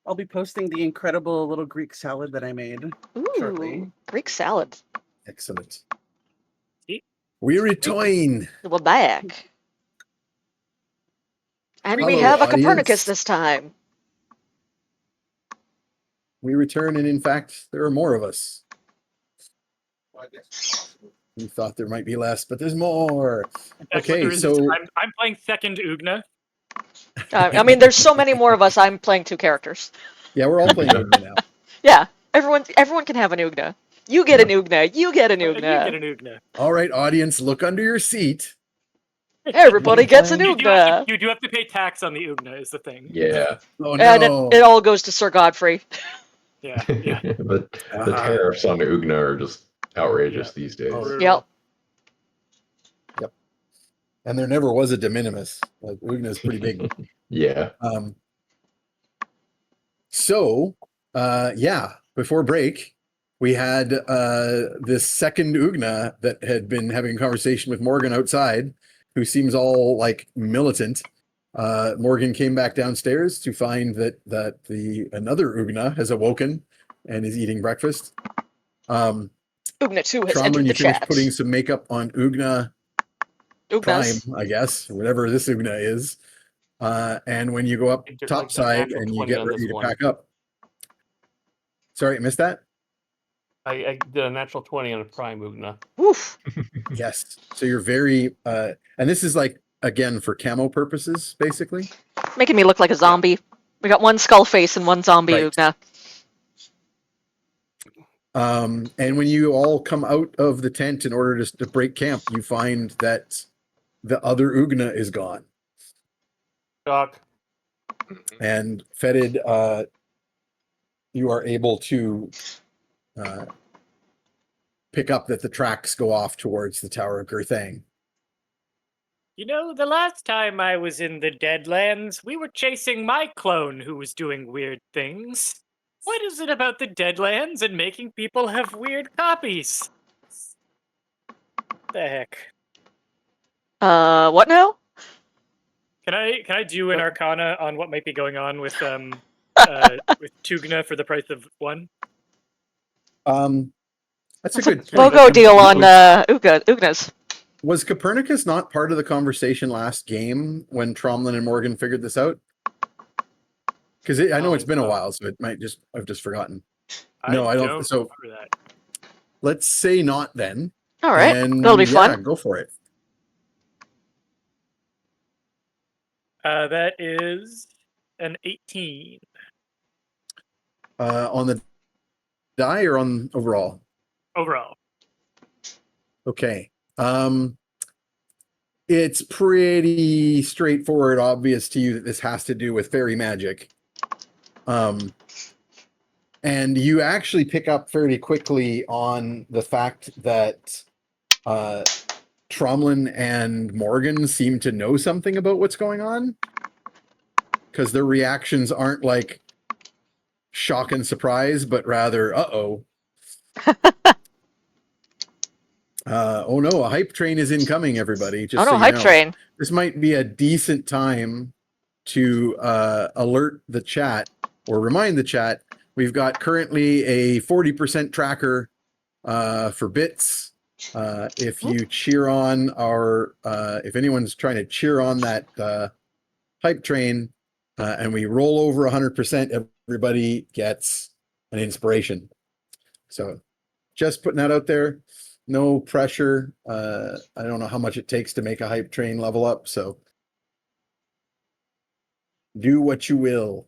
I'll be posting the incredible little Greek salad that I made shortly. Ooh, Greek salad. Excellent. See? We return. We're back. And we Hello, have a audience. Copernicus this time. We return, and in fact, there are more of us. We thought there might be less, but there's more. Okay, so I'm playing second Ugna. I mean, there's so many more of us. I'm playing 2 characters. yeah, we're all playing Ugna now. Yeah, everyone can have an Ugna. You get an Ugna. You get an You get Ugna. an Ugna. All right, audience, look under your seat. Everybody gets an You Ugna. do have to pay tax on the Ugna, is the thing. Yeah. Oh And no! it all goes to Sir Godfrey. Yeah. But the tariffs on Ugna are just outrageous these days. Oh, Yep. Yep. And there never was a de minimis. Like Ugna's pretty big. Yeah. So, before break, we had this second Ugna that had been having a conversation with Morgan outside, who seems all like militant. Morgan came back downstairs to find that another Ugna has awoken and is eating breakfast. Ugna 2 has Tromlin, entered the you finished chat. putting some makeup on Ugna Ugnas. Prime, I guess, whatever this Ugna is. And when you go up topside and you get ready to pack up. Sorry, missed that? I did a natural 20 on a prime Ugna. Oof. Yes. So you're very, and this is like, again, for camo purposes, basically. Making me look like a zombie. We got 1 skull face and 1 zombie Right. Ugna. And when you all come out of the tent in order to break camp, you find that the other Ugna is gone. Shock. And Fetid, you are able to pick up that the tracks go off towards the Tower of Girthang. You know, the last time I was in the Deadlands, we were chasing my clone who was doing weird things. What is it about the Deadlands and making people have weird copies? The heck? What now? Can I do an Arcana on what might be going on with with Tugna for the price of 1? That's a good BOGO deal on Ugnas. Was Copernicus not part of the conversation last game when Tromlin and Morgan figured this out? Because I know it's been a while, so it might I've just forgotten. No, I don't. So that. Let's say not then. All right, and, that'll be fun. Go for it. That is an 18. On the die or on overall? Overall. Okay. It's pretty straightforward, obvious to you that this has to do with fairy magic. And you actually pick up fairly quickly on the fact that Tromlin and Morgan seem to know something about what's going on, because their reactions aren't like shock and surprise, but rather, uh-oh. Oh no, a hype train is incoming, everybody. Just so hype you know. Train. This might be a decent time to alert the chat or remind the chat. We've got currently a 40% tracker for bits. If you cheer on if anyone's trying to cheer on that hype train and we roll over 100%, everybody gets an inspiration. So just putting that out there. No pressure. I don't know how much it takes to make a hype train level up, so do what you will.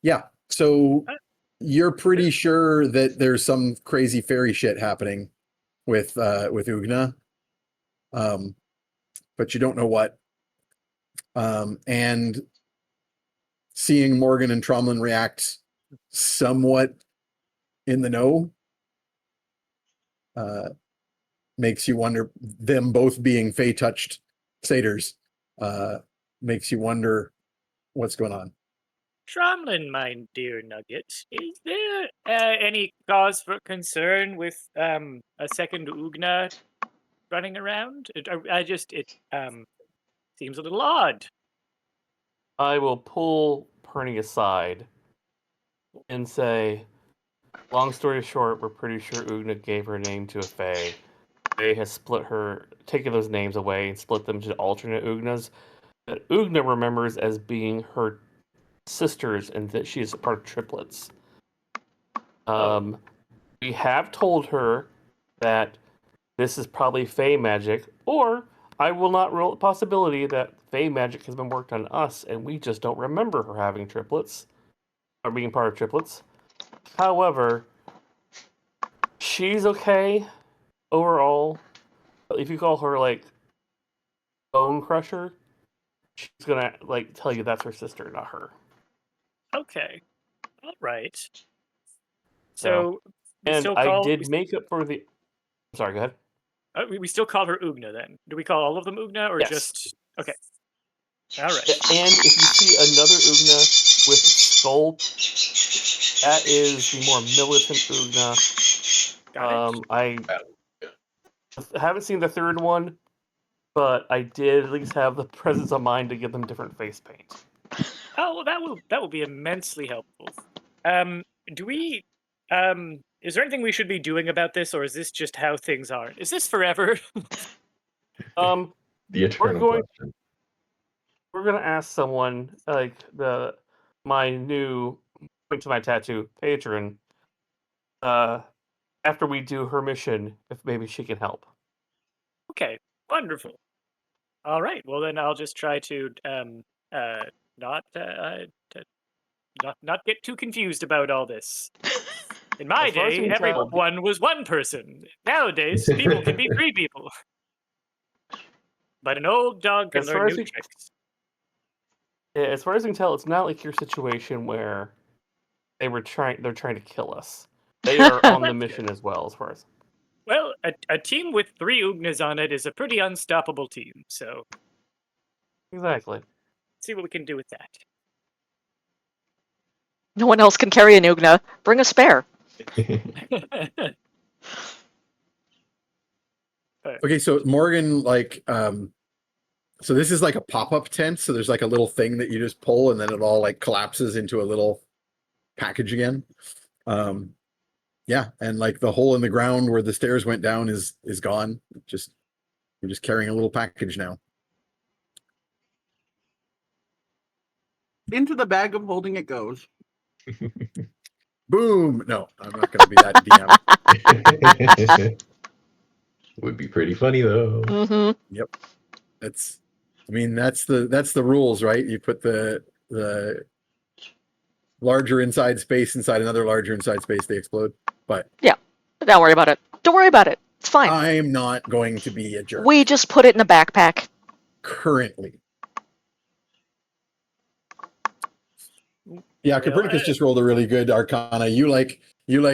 Yeah, so you're pretty sure that there's some crazy fairy shit happening with Ugna, but you don't know what. And seeing Morgan and Tromlin react somewhat in the know makes you wonder, them both being Fey-touched satyrs, makes you wonder what's going on. Tromlin, my dear Nugget, is there any cause for concern with a second Ugna running around? It seems a little odd. I will pull Perny aside and say, long story short, we're pretty sure Ugna gave her name to a Fae. Fae has taken those names away and split them to alternate Ugnas that Ugna remembers as being her sisters and that she is a part of triplets. We have told her that this is probably Fae magic, or I will not rule the possibility that Fae magic has been worked on us and we just don't remember her having triplets or being part of triplets. However, she's okay overall. If you call her like Bone Crusher, she's gonna like tell you that's her sister, not her. Okay. All right. So, So we and still I call did make up for the. Sorry, go ahead. we still call her Ugna then. Do we call all of them Ugna or Yes. just okay? All right. And if you see another Ugna with Skull, that is the more militant Ugna. Got it. I haven't seen the third one, but I did at least have the presence of mind to give them different face paint. Oh, well, that will be immensely helpful. Do we? Is there anything we should be doing about this, or is this just how things are? Is this forever? Um, The eternal going- question. we're gonna ask someone like my new point to my tattoo patron. After we do her mission, if maybe she can help. Okay, wonderful. All right. Well, then I'll just try to not not get too confused about all this. In my As far as day, we can tell- everyone was one person. Nowadays, people can be 3 people. But an old dog can As learn far as new we- tricks. Yeah, as far as I can tell, it's not like your situation where they're trying to kill us. They are on the mission as well, as far as. Well, a team with 3 Ugnas on it is a pretty unstoppable team. So Exactly. see what we can do with that. No one else can carry an Ugna. Bring a spare. Okay, so Morgan, like, so this is like a pop-up tent. So there's like a little thing that you just pull, and then it all like collapses into a little package again. Yeah, and like the hole in the ground where the stairs went down is gone. You're just carrying a little package now. Into the bag of holding it goes. Boom! No, I'm not going to be that DM. Would be pretty funny though. Mm-hmm. That's, I mean, that's the rules, right? You put the larger inside space inside another larger inside space, they explode. But Don't worry about it. Don't worry about it. It's fine. I'm not going to be a jerk We just put it in a backpack. currently. Yeah, Well, Copernicus just rolled a really good Arcana. You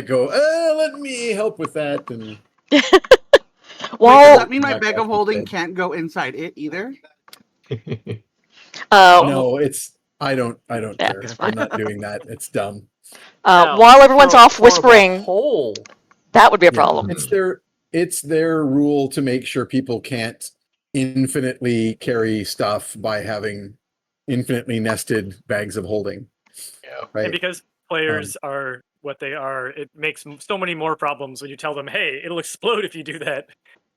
go, let me help with that, and Wait, Well, does that mean my Back bag up of holding instead. can't go inside it either? no, I don't Yeah, care. it's I'm fine. not doing that. It's dumb. Now, while everyone's for- off for the whispering, hole. that would be a Yeah, problem. It's their rule to make sure people can't infinitely carry stuff by having infinitely nested bags of holding. Yeah. And Right. because players are what they are, it makes so many more problems when you tell them, "Hey, it'll explode if you do that."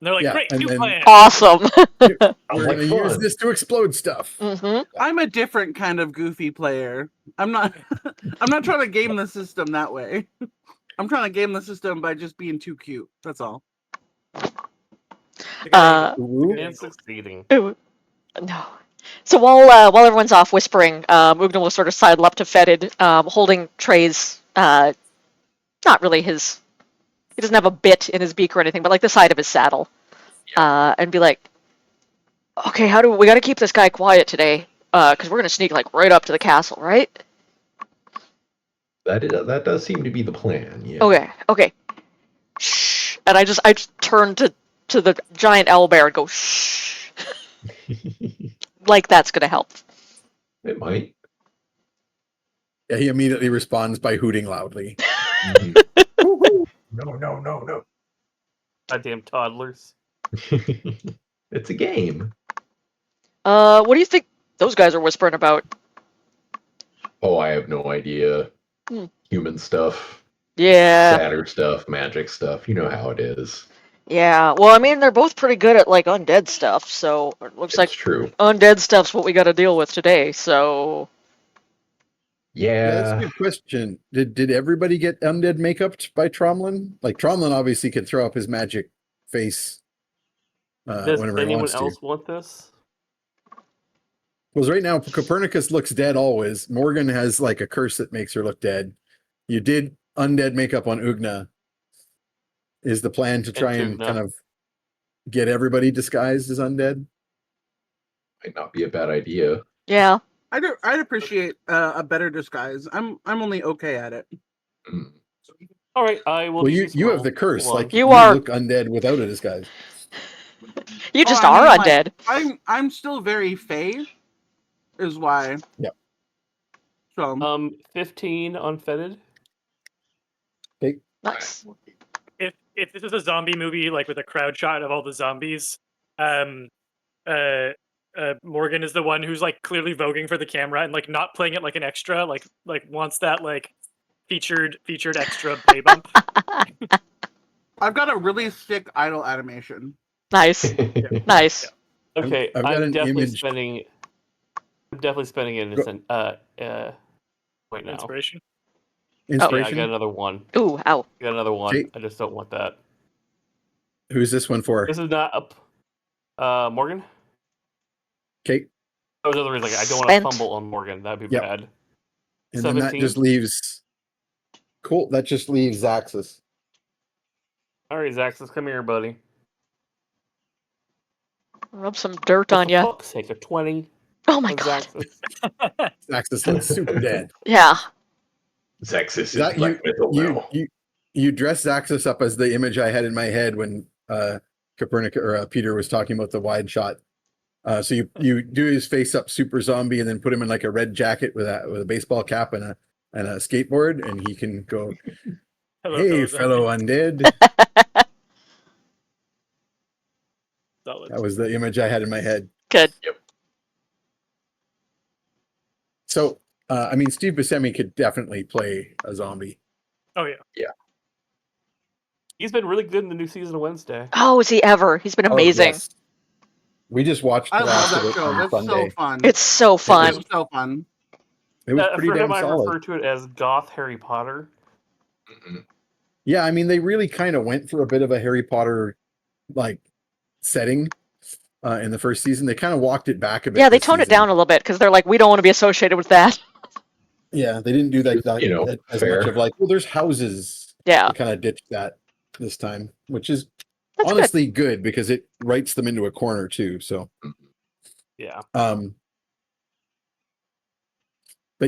And they're like, Yeah, "Great, and new then- plan." Awesome. We're like going to use fun. this to explode stuff. hmm I'm a different kind of goofy player. I'm not I'm not trying to game the system that way. I'm trying to game the system by just being too cute. That's all. Ooh. And succeeding. Ooh, no. So while everyone's off whispering, Ugna will sort of sidle up to Fetid, holding Trey's, not really his, he doesn't have a bit in his beak or anything, but like the side of his saddle, and be like, okay, we got to keep this guy quiet today, because we're gonna sneak like right up to the castle, right? That does seem to be the plan. Yeah. Okay. Shh. And I just turn to the giant owlbear and go shh, like that's gonna help. It might. Yeah, he immediately responds by hooting loudly. Mhm. No. Goddamn toddlers. It's a game. What do you think those guys are whispering about? Oh, I have no idea. Hmm. Human stuff, Yeah. sadder stuff, magic stuff. You know how it is. Yeah. Well, I mean, they're both pretty good at like undead stuff, so it looks It's like true. undead stuff's what we got to deal with today. So Yeah, that's a Yeah. good question. Did everybody get undead makeup by Tromlin? Like Tromlin obviously could throw up his magic face Does whenever he anyone wants to. else want this? Because right now Copernicus looks dead always. Morgan has like a curse that makes her look dead. You did undead makeup on Ugna. Is the plan to try and Tugna. kind of get everybody disguised as undead? Might not be a bad idea. yeah. I'd appreciate a better disguise. I'm only okay at it. Mm. All right, I will. Well, do you these you have rolls. the curse. Hold on. Like You you are- look undead without a disguise. You just I are mean, like, undead. I'm still very fey, is why. Yep. So 15 unfettered. Okay. Nice. If this is a zombie movie, like with a crowd shot of all the zombies, um, Morgan is the one who's like clearly voguing for the camera and like not playing it like an extra, like wants that like featured extra play bump. I've got a really sick idle animation. Nice. Nice. Okay, I've got I'm an definitely image. spending. I'm definitely spending it Go- in right now. Inspiration. Yeah, I Inspiration. got another one. Ooh, ow. I got another one. Okay. I just don't want that. Who's this one for? This is not up. Morgan. Okay. That was the other reason. Like, I don't want Spent. to fumble on Morgan. That'd be Yep. bad. And then that 17? just leaves. Cool. That just leaves Zaxxas. All right, Zaxxas, come here, buddy. Rub some dirt For on ya. fuck's sake, a 20 Oh my on god. Zaxxas. Zaxxas looks super dead. Yeah. Zexus is That black metal now. you dress Zaxxas up as the image I had in my head when Copernicus or Peter was talking about the wide shot. So you do his face up super zombie and then put him in like a red jacket with a baseball cap and a skateboard, and he can go, Hello, "Hey, fellow undead." Solid. That was the image I had in my head. Good. So, I mean, Steve Buscemi could definitely play a zombie. Oh yeah. He's been really good in the new season of Wednesday. Oh, is he ever? He's been amazing. yes. We just watched I the love last of that it show. on That's Sunday. so fun. It's so fun. It's so fun. It was pretty For him, damn I solid. refer to it as Goth Harry Potter. Mm-mm. Yeah, I mean, they really kind of went for a bit of a Harry Potter like setting in the first season. They kind of walked it back a bit. Yeah, they this toned it season. down a little bit because they're like, we don't want to be associated with that. Yeah, they didn't do that, You know, as fair. much of like, well, there's houses. Yeah. They kind of ditched that this time, which is That's good. honestly good because it writes them into a corner too. So, Yeah. but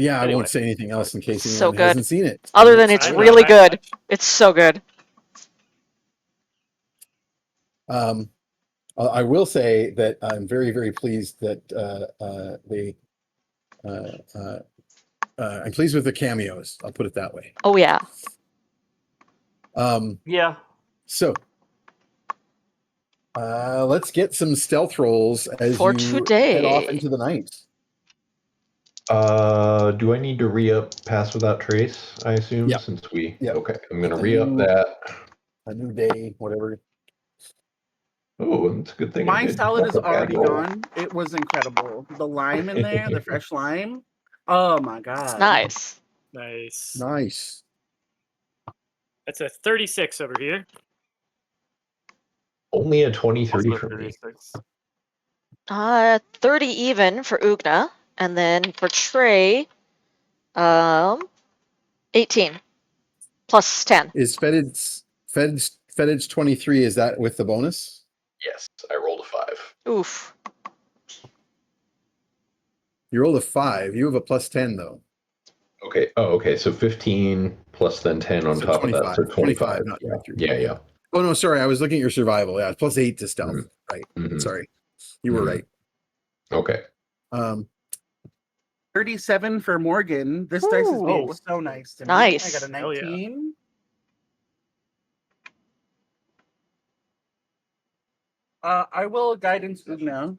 yeah, I Anyway. won't say anything else in case So anyone good. hasn't seen it. Other than it's I know, really I- good. It's so good. I will say that I'm very, very pleased that I'm pleased with the cameos. I'll put it that way. Oh yeah. Yeah. So let's get some stealth rolls as For you today. head off into the night. Do I need to re-up Pass Without Trace, I assume, Yeah. since we... Yeah. Okay, I'm going to It's a re-up new- that. A new day, whatever. Oh, it's a good thing I My did. salad That's is a bad already roll. gone. It was incredible. The lime in there, the fresh lime. Oh my god. Nice. Nice. Nice. That's a 36 over here. Only a 20-30 Also for me. 36. 30 even for Ugna, and then for Trey, 18 plus 10. Is Fedid's 23? Is that with the bonus? Yes, I rolled a 5. Oof. You rolled a 5. You have a plus 10 though. Okay. Oh, okay. So 15 plus then 10 on So top of that. 25. So 25. not Yeah. 23. Yeah. Yeah. Oh no, sorry. I was looking at your survival. Yeah, plus 8 to stealth. Mhm. Right. Mhm. Sorry. You were Mhm. right. Okay. 37 for Morgan. This dice is being Ooh. so nice to me. Nice. I got a Hell yeah. 19. I will guidance Ugna.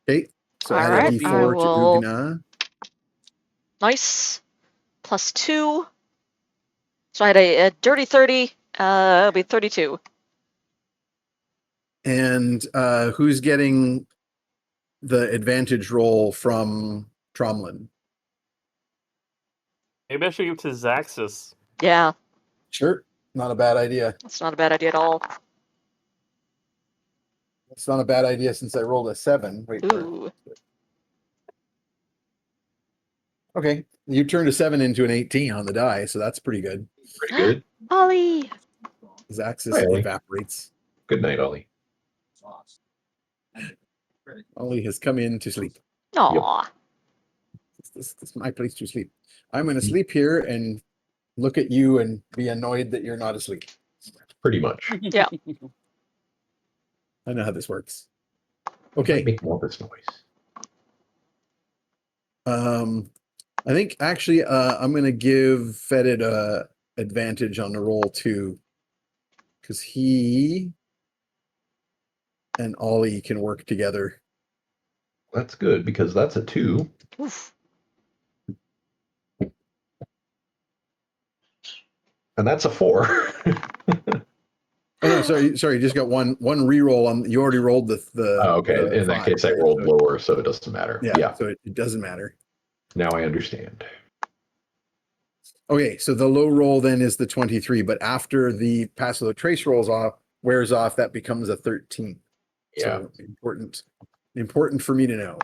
Okay. So All add right, a I D4 to will- Ugna. Nice. +2. So I had a dirty 30. It'll be 32. And who's getting the advantage roll from Tromlin? Maybe I should give it to Zaxxas. Yeah, Sure. Not a bad idea. that's not a bad idea at all. It's not a bad idea since I rolled a 7. Wait for it. Ooh. Okay. You turned a 7 into an 18 on the die, so that's pretty good. Pretty good. Ollie. Zaxxas Hi, Ollie. evaporates. Good night, Ollie. Ollie has come in to sleep. Aw. This is my place to sleep. I'm going to sleep here and look at you and be annoyed that you're not asleep. Pretty much. Yeah. I know how this works. Might Okay. make more of this noise. I think actually I'm going to give Fetid a advantage on the roll too, because he and Ollie can work together. That's good because that's a 2. Oof. And that's a 4. Oh no, sorry, you just got one reroll on. You already rolled the. Oh, okay. the In that 5, case, I right? rolled So- lower, so it doesn't matter. Yeah. So it doesn't matter. Now I understand. Okay, so the low roll then is the 23, but after the pass of the trace wears off, that becomes a 13. Yeah. So important for me to know.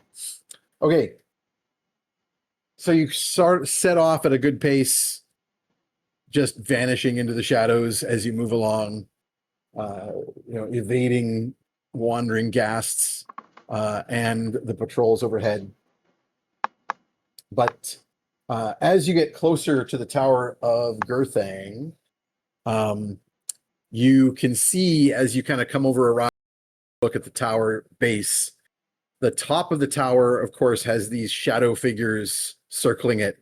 Okay. So you set off at a good pace, just vanishing into the shadows as you move along, evading wandering ghasts and the patrols overhead. But as you get closer to the Tower of Gurthang, you can see as you kind of come over a rock, look at the tower base. The top of the tower, of course, has these shadow figures circling it,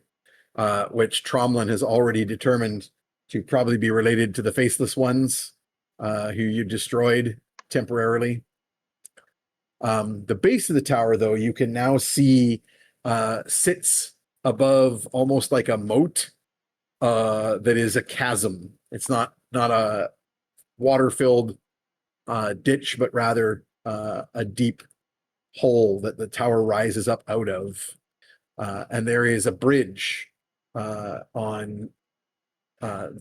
which Tromlin has already determined to probably be related to the Faceless Ones, who you destroyed temporarily. The base of the tower, though, you can now see sits above almost like a moat that is a chasm. It's not a water-filled ditch, but rather a deep hole that the tower rises up out of. And there is a bridge on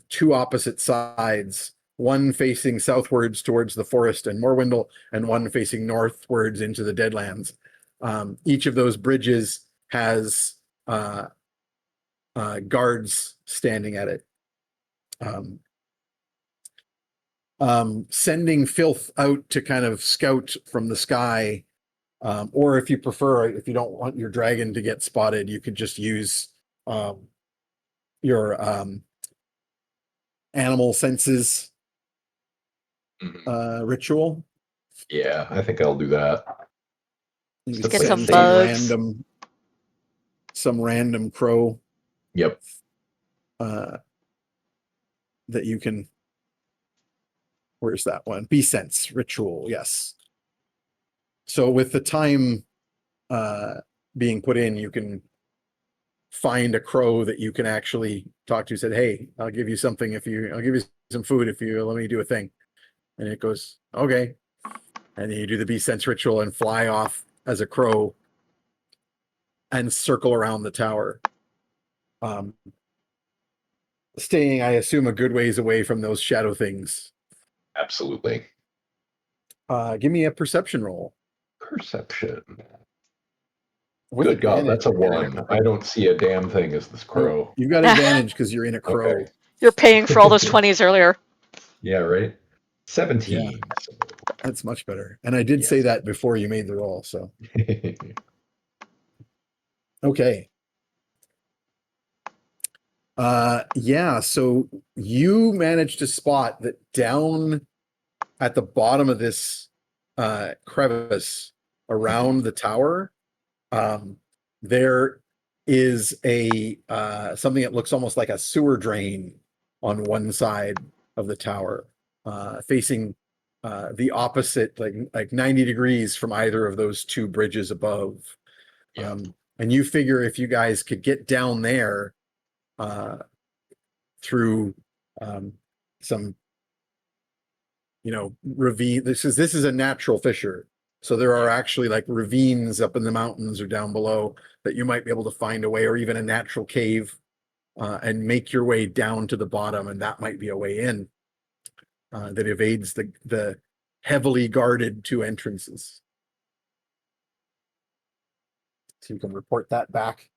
2 opposite sides, one facing southwards towards the forest and Morwindle, and one facing northwards into the Deadlands. Each of those bridges has guards standing at it. Sending Filth out to kind of scout from the sky, or if you prefer, if you don't want your dragon to get spotted, you could just use your animal senses Mhm. ritual. Yeah, I think I'll do that. You Just can get like some send bugs. some random crow Yep. that you can. Where's that one? Bee sense ritual. Yes. So with the time being put in, you can find a crow that you can actually talk to. Said, "Hey, I'll give you something I'll give you some food if you let me do a thing." And it goes, "Okay." And then you do the bee sense ritual and fly off as a crow and circle around the tower. Staying, I assume, a good ways away from those shadow things. Absolutely. Give me a perception roll. Perception. With Good God, that's a advantage. 1. I don't see a damn thing as this crow. You've got advantage because you're in a crow. Okay. You're paying for all those 20s earlier. Yeah, right? 17. That's much better. And I did say Yes. that before you made the roll. So, okay. Yeah, so you managed to spot that down at the bottom of this crevice around the tower, there is a something that looks almost like a sewer drain on one side of the tower, facing the opposite, like 90 degrees from either of those 2 bridges above. Yeah. And you figure if you guys could get down there through some, ravine. This is a natural fissure. So there are actually like ravines up in the mountains or down below that you might be able to find a way, or even a natural cave, and make your way down to the bottom. And that might be a way in that evades the heavily guarded two entrances. So you can report that back.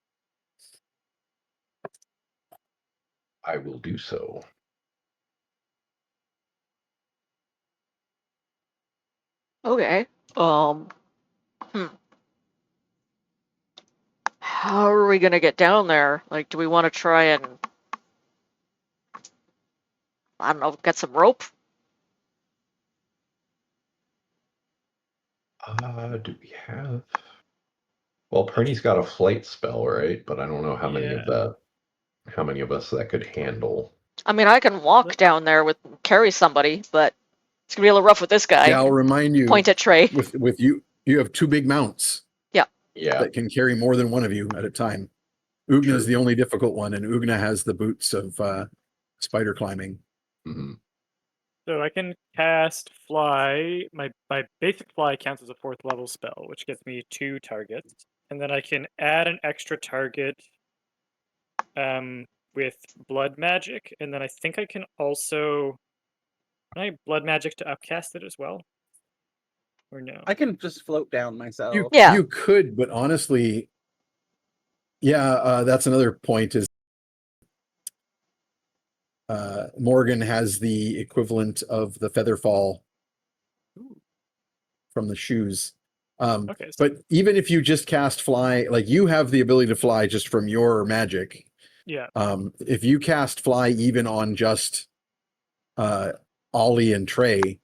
I will do so. Okay. How are we gonna get down there? Like, do we want to try and, I don't know, get some rope? Do we have? Well, Prinny's got a flight spell, right? But I don't know how many of Yeah. us that could handle. I mean, I can walk down there with carry somebody, but it's gonna be a little rough with this guy. Yeah, I'll remind you. Point at Trey. With you have two big mounts. Yeah. That can carry more than one of you at a time. Ugna True. is the only difficult one, and Ugna has the boots of spider climbing. Mhm. So I can cast fly. My basic fly counts as a 4th level spell, which gets me 2 targets, and then I can add an extra target with blood magic, and then I think I can also blood magic to upcast it as well, or no? I can just float down myself. Yeah. You could, but honestly, yeah, that's another point is Morgan has the equivalent of the feather fall from the shoes. Okay. So, But even if you just cast fly, like you have the ability to fly just from your magic. yeah. If you cast fly even on just Ollie and Trey,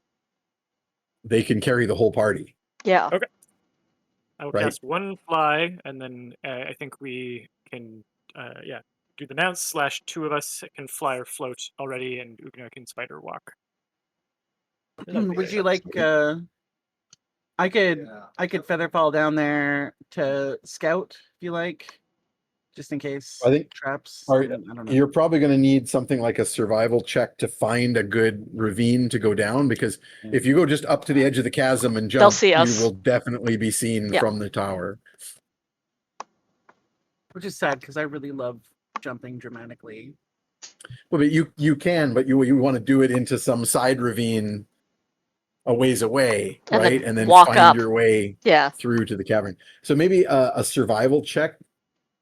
they can carry the whole party. Yeah. Okay. I will Right. cast 1 fly, and then I think we can, do the mounts / 2 of us can fly or float already, and Ugna can spider walk. Would you like? I could feather fall down there to scout if you like, just in case. I think traps. Are, I don't know. you're probably going to need something like a survival check to find a good ravine to go down, because if you go just up to the edge of the chasm and They'll jump, see you us. will definitely be seen Yeah. from the tower. Which is sad because I really love jumping dramatically. Well, but you can, but you want to do it into some side ravine a ways away, And right? then And then walk find up. your way Yeah. through to the cavern. So maybe a survival check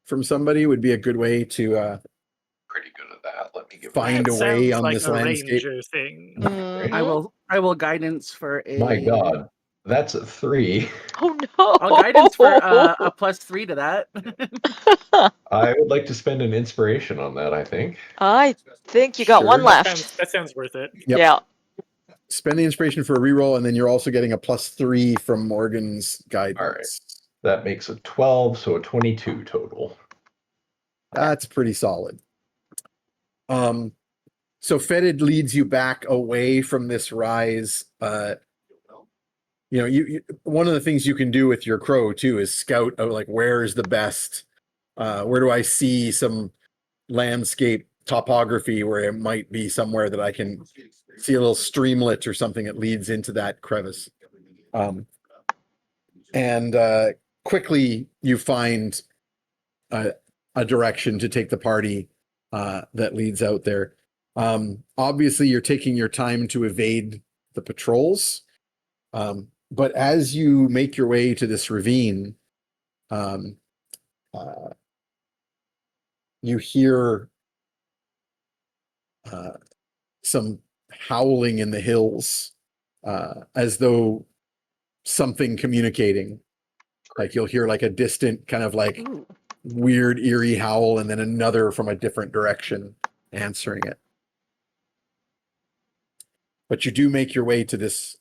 from somebody would be a good way to Pretty good at that. Let me give find That a way sounds on like this a landscape. ranger thing. Mhm. I will guidance for a. My God, that's a 3. Oh no. I'll guidance for a +3 to that. I would like to spend an inspiration on that. I think. I think you got one Sure. left. That sounds worth it. Yep. Yeah. Spend the inspiration for a reroll, and then you're also getting a +3 from Morgan's guidance. All right. That makes a 12, so a 22 total. That's pretty solid. So Fetid leads you back away from this rise. You one of the things you can do with your crow too is scout out like where is the best, where do I see some landscape topography where it might be somewhere that I can see a little streamlet or something that leads into that crevice. And quickly you find a direction to take the party that leads out there. Obviously, you're taking your time to evade the patrols. But as you make your way to this ravine, you hear some howling in the hills, as though something communicating. Like you'll hear like a distant kind of like Ooh. weird eerie howl, and then another from a different direction answering it. But you do make your way to this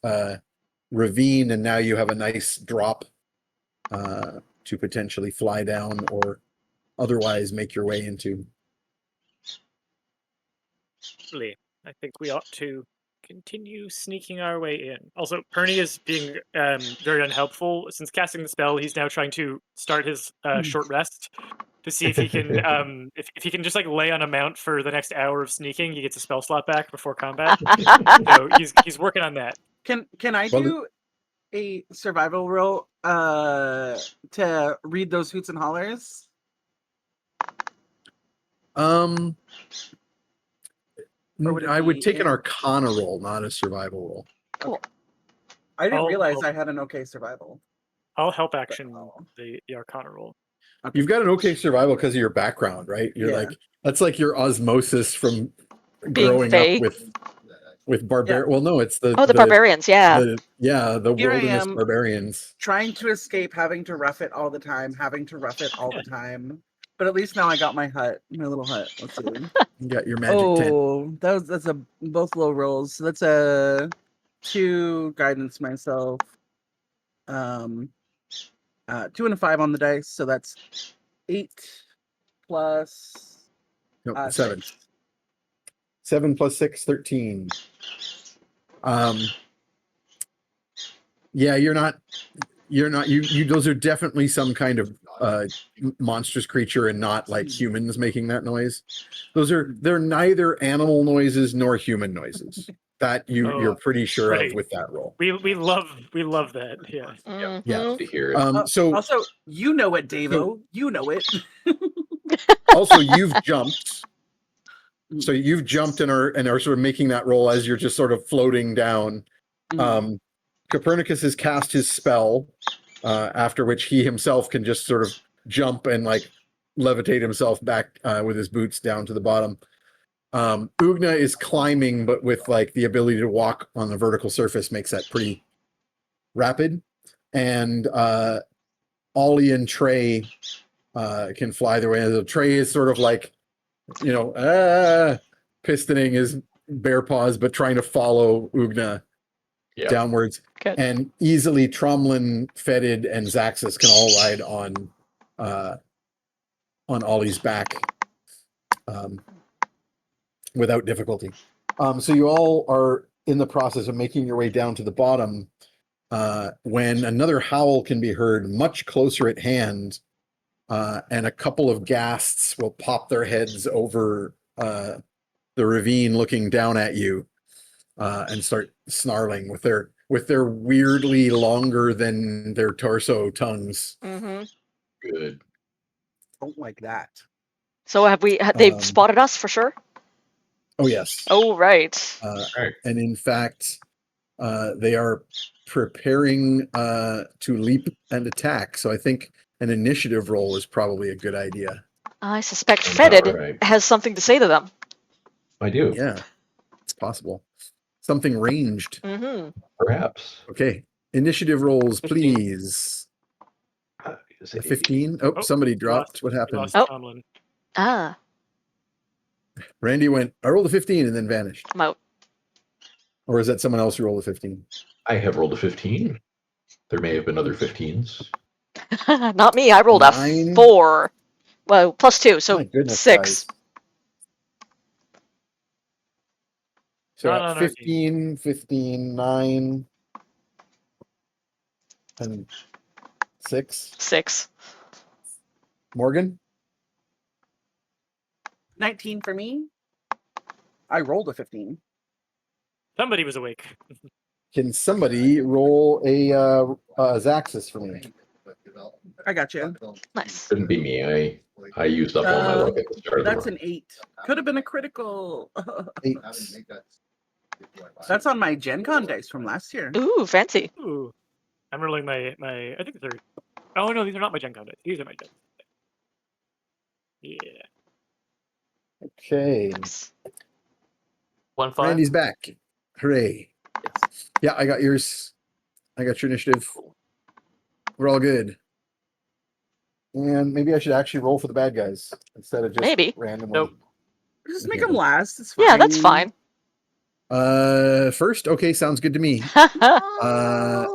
ravine, and now you have a nice drop to potentially fly down or otherwise make your way into. Actually, I think we ought to continue sneaking our way in. Also, Perny is being very unhelpful. Since casting the spell, he's now trying to start his short rest to see if he can if he can just like lay on a mount for the next hour of sneaking, he gets a spell slot back before combat. So he's working on that. Can I Well, do a survival roll to read those hoots and hollers? Um, Or would it I would be take an in- Arcana roll, not a survival roll. Cool. I didn't I'll- realize I'll- I had an okay survival. I'll help action Oh. the Arcana roll. Okay. You've got an okay survival because of your background, right? You're Yeah. like that's like your osmosis from Being growing fey. up with barbar. Yeah. Well, no, it's the the barbarians, yeah. the Here I wilderness am. barbarians. Trying to escape, having to rough it all the time, But at least now I got my hut, my little hut. Let's see. You got your magic tent. Oh, that's a both low rolls. So that's a 2 guidance myself. 2 and a 5 on the dice, so that's 8 plus No, 7. 7 plus 6, 13. Yeah, you're not you those are definitely some kind of monstrous creature and not like humans making that noise. They're neither animal noises nor human noises. That you're pretty sure right. of with that roll. We love that. Yeah. Mhm. Yeah. To hear it. So Also, you know it, Davo. You know it. also you've jumped. So you've jumped and are sort of making that roll as you're just sort of floating down. Copernicus has cast his spell, after which he himself can just sort of jump and like levitate himself back with his boots down to the bottom. Ugna is climbing, but with like the ability to walk on the vertical surface makes that pretty rapid. And Ollie and Trey can fly their way. The Trey is sort of like, pistoning his bare paws, but trying to follow Ugna downwards. Good. And easily Tromlin, Fetid, and Zaxxas can all ride on Ollie's back without difficulty. So you all are in the process of making your way down to the bottom when another howl can be heard much closer at hand, and a couple of ghasts will pop their heads over the ravine looking down at you and start snarling with their weirdly longer than their torso tongues. Mm-hmm. Good. Don't like that. So they've spotted us for sure? Oh yes. Oh, right. Right. And in fact, they are preparing to leap and attack. So I think an initiative roll is probably a good idea. I suspect Sounds Fetid about right. has something to say to them. I do. Yeah, it's possible. Something ranged. Mm-hmm. Perhaps. Okay. Initiative rolls, 15. please. Is it 15. Oh, Oh, somebody we dropped. What We happened? lost Oh. Tomlin. Ah, Randy went, I rolled a 15 and then vanished. I'm out. Or is that someone else who rolled a 15? I have rolled a 15. There may have been other 15s. Not me. I rolled a 9. 4. Well, plus 2, so My goodness, 6. guys. So Not on our 15, 15, 9, and 6. 6. Morgan? 19 for me. I rolled a 15. Somebody was awake. Can somebody roll a Zaxxas for me? I got you. Nice. Couldn't be me. I used up all my luck at the start of the That's run. an 8. Could have been a critical. 8. That's on my Gen Con dice from last year. Ooh, fancy. Ooh. I'm rolling my I think they're. Oh no, these are not my Gen Con dice. These are my Gen. Yeah. Okay. Nice. 1 5. Randy's back. Hooray. Yeah, I got yours. I got your initiative. We're all good. And maybe I should actually roll for the bad guys instead of just Maybe. randomly. Nope. Just make them last. It's fine. Yeah, that's fine. First, okay, sounds good to me. I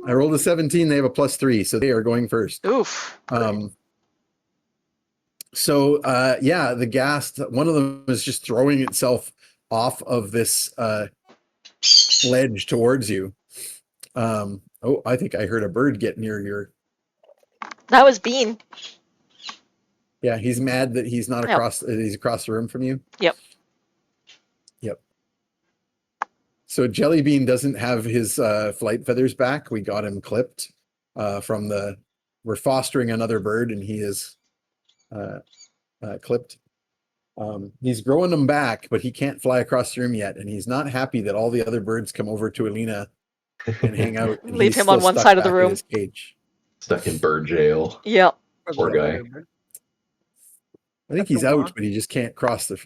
rolled a 17. They have a +3, so they are going first. Oof. Yeah, the ghast, one of them is just throwing itself off of this ledge towards you. Oh, I think I heard a bird get near your. That was Bean. Yeah, he's mad that he's not Yep. across. He's across the room from you. Yep. Yep. So Jellybean doesn't have his flight feathers back. We got him clipped from the. We're fostering another bird, and he is clipped. He's growing them back, but he can't fly across the room yet, and he's not happy that all the other birds come over to Alina and hang out. And Leave he's him on still one stuck side of the back in room. his cage. Stuck in bird jail. Yep. Poor guy. I think That's he's a out, walk. but he just can't cross the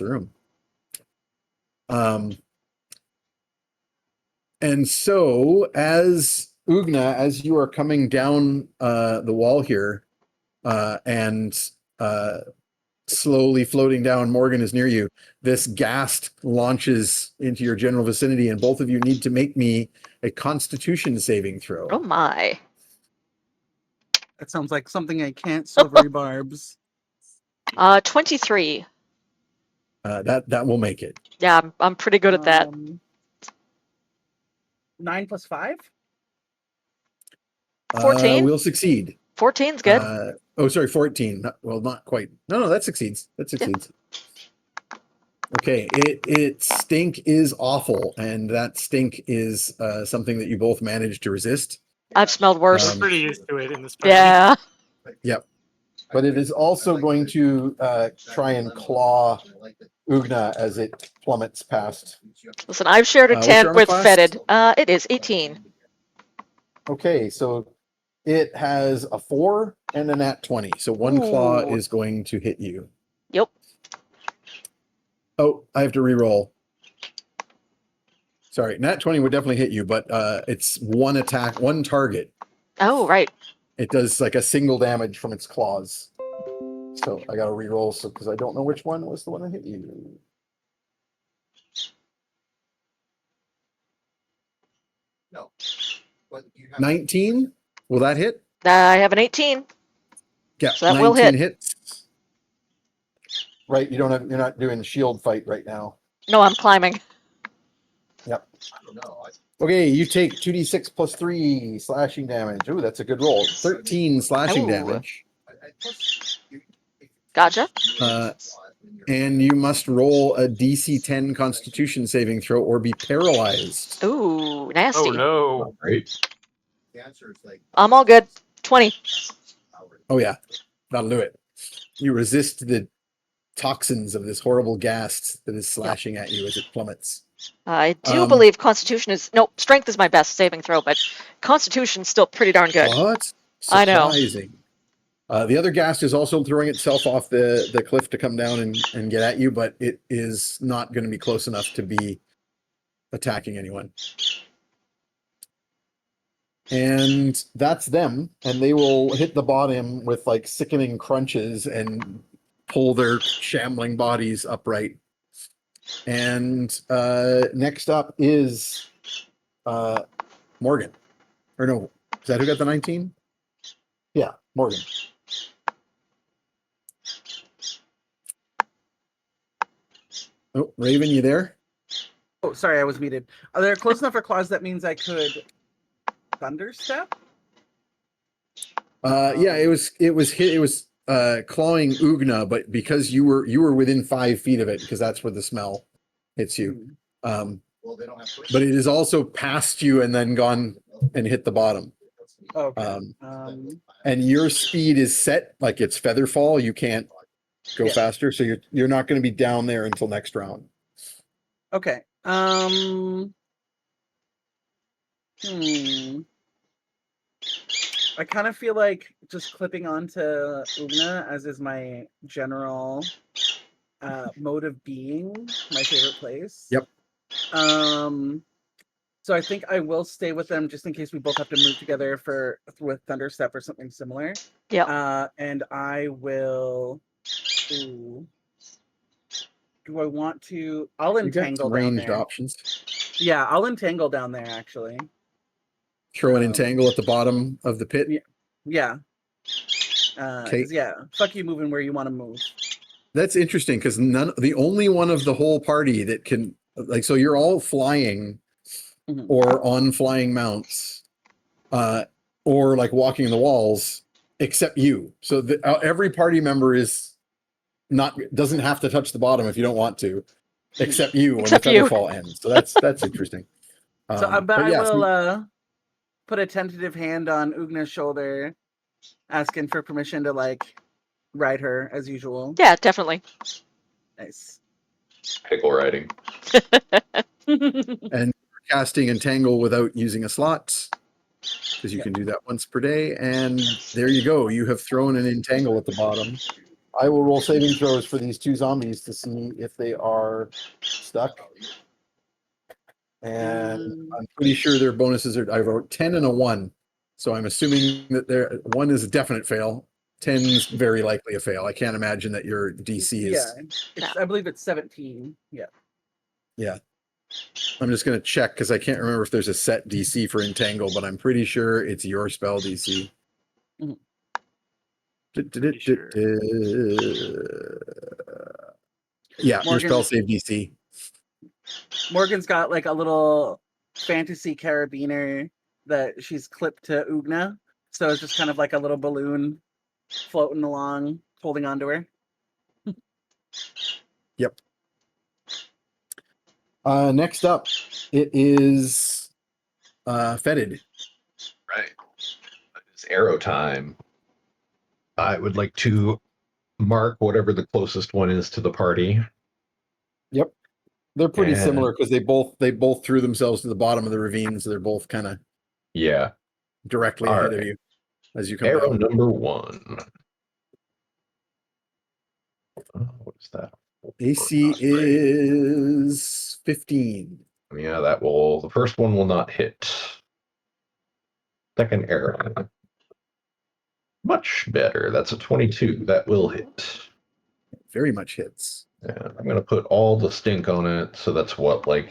room. And so as Ugna, as you are coming down the wall here, and slowly floating down, Morgan is near you. This ghast launches into your general vicinity, and both of you need to make me a Constitution saving throw. Oh my. That sounds like something I can't. Silvery barbs. 23. That will make it. Yeah, I'm pretty good at that. 9 plus 5. 14? We'll succeed. 14's good. Sorry, 14. Well, not quite. No, that succeeds. That succeeds. Okay, it stink is awful, and that stink is something that you both managed to resist. I've smelled worse. We're pretty used to it in this party. Yeah. Yep. But it is also going to try and claw Ugna as it plummets past. Listen, I've shared a What's your tent armor with class? Fetid. It is 18. Okay, so it has a 4 and a nat 20. So one claw Ooh. is going to hit you. Yep. Oh, I have to re-roll. Sorry, nat 20 would definitely hit you, but it's one attack, one target. Oh, right. It does like a single damage from its claws. So I got to re-roll because I don't know which one was the one that hit you. No. But you have 19? Will that hit? I have an 18. Yeah, So that will hit. hits. Right, you're not doing shield fight right now. No, I'm climbing. Yep. I don't know. Okay, you take 2d6 plus 3 slashing damage. Ooh, that's a good roll. 13 slashing Ooh. damage. Gotcha. And you must roll a DC 10 Constitution saving throw or be paralyzed. Ooh, nasty. Oh no. Right? The answer is like I'm all good. 20. Oh yeah, that'll do it. You resist the toxins of this horrible gas that is slashing at you as it plummets. I do believe Constitution is... No, Strength is my best saving throw, but Constitution's still pretty darn good. What? I know. Surprising. The other ghast is also throwing itself off the cliff to come down and get at you, but it is not going to be close enough to be attacking anyone. And that's them, and they will hit the bottom with like sickening crunches and pull their shambling bodies upright. And next up is Morgan. Or no, is that who got the 19? Yeah, Morgan. Oh, Raven, you there? Oh, sorry, I was muted. Are they close enough for claws? That means I could thunder step. Yeah, it was clawing Ugna, but because you were within 5 feet of it, because that's where the smell hits you. well, they don't have But it is also past you and then gone and hit the bottom. Okay. And your speed is set, like it's feather fall. You can't go Yeah. faster, so you're not going to be down there until next round. Okay. I kind of feel like just clipping onto Ugna, as is my general mode of being, my favorite place. Yep. So I think I will stay with them just in case we both have to move together with Thunderstep or something similar. Yeah. And I will. Ooh. Do I want to? I'll You got entangle some down ranged there. options. Yeah, I'll entangle down there actually. Throw an entangle at the bottom of the pit. Yeah. Okay. 'Cause, yeah, fuck you moving where you want to move. That's interesting because the only one of the whole party that can, like, so you're all flying Mhm. or on flying mounts, or like walking the walls, except you. So every party member doesn't have to touch the bottom if you don't want to, except you when the Except you. Featherfall ends. So that's interesting. But I yeah, so will put a tentative hand on Ugna's shoulder, asking for permission to like ride her as usual. Yeah, definitely. Nice. Pickle riding. and casting Entangle without using a slot, because you Yep. can do that once per day. And there you go. You have thrown an Entangle at the bottom. I will roll saving throws for these two zombies to see if they are stuck. And I'm pretty sure their bonuses are, I wrote 10 and a 1. So I'm assuming that their 1 is a definite fail. 10's very likely a fail. I can't imagine that your DC is. Yeah, I believe it's 17. Yeah. Yeah. I'm just going to check because I can't remember if there's a set DC for Entangle, but I'm pretty sure it's your spell DC. Mhm. Yeah, your Morgan- spell save DC. Morgan's got like a little fantasy carabiner that she's clipped to Ugna. So it's just kind of like a little balloon floating along, holding onto her. Yep. Next up, it is Fetid. Right. It's arrow time. I would like to mark whatever the closest one is to the party. Yep. They're pretty And- similar because they both threw themselves to the bottom of the ravine, so they're both kind of Yeah. directly All ahead of right. you as you come Arrow down. number 1. What is that? AC is 15. Yeah, the first one will not hit. Second arrow. Much better. That's a 22. That will hit. Very much hits. And I'm going to put all the stink on it. So that's what, like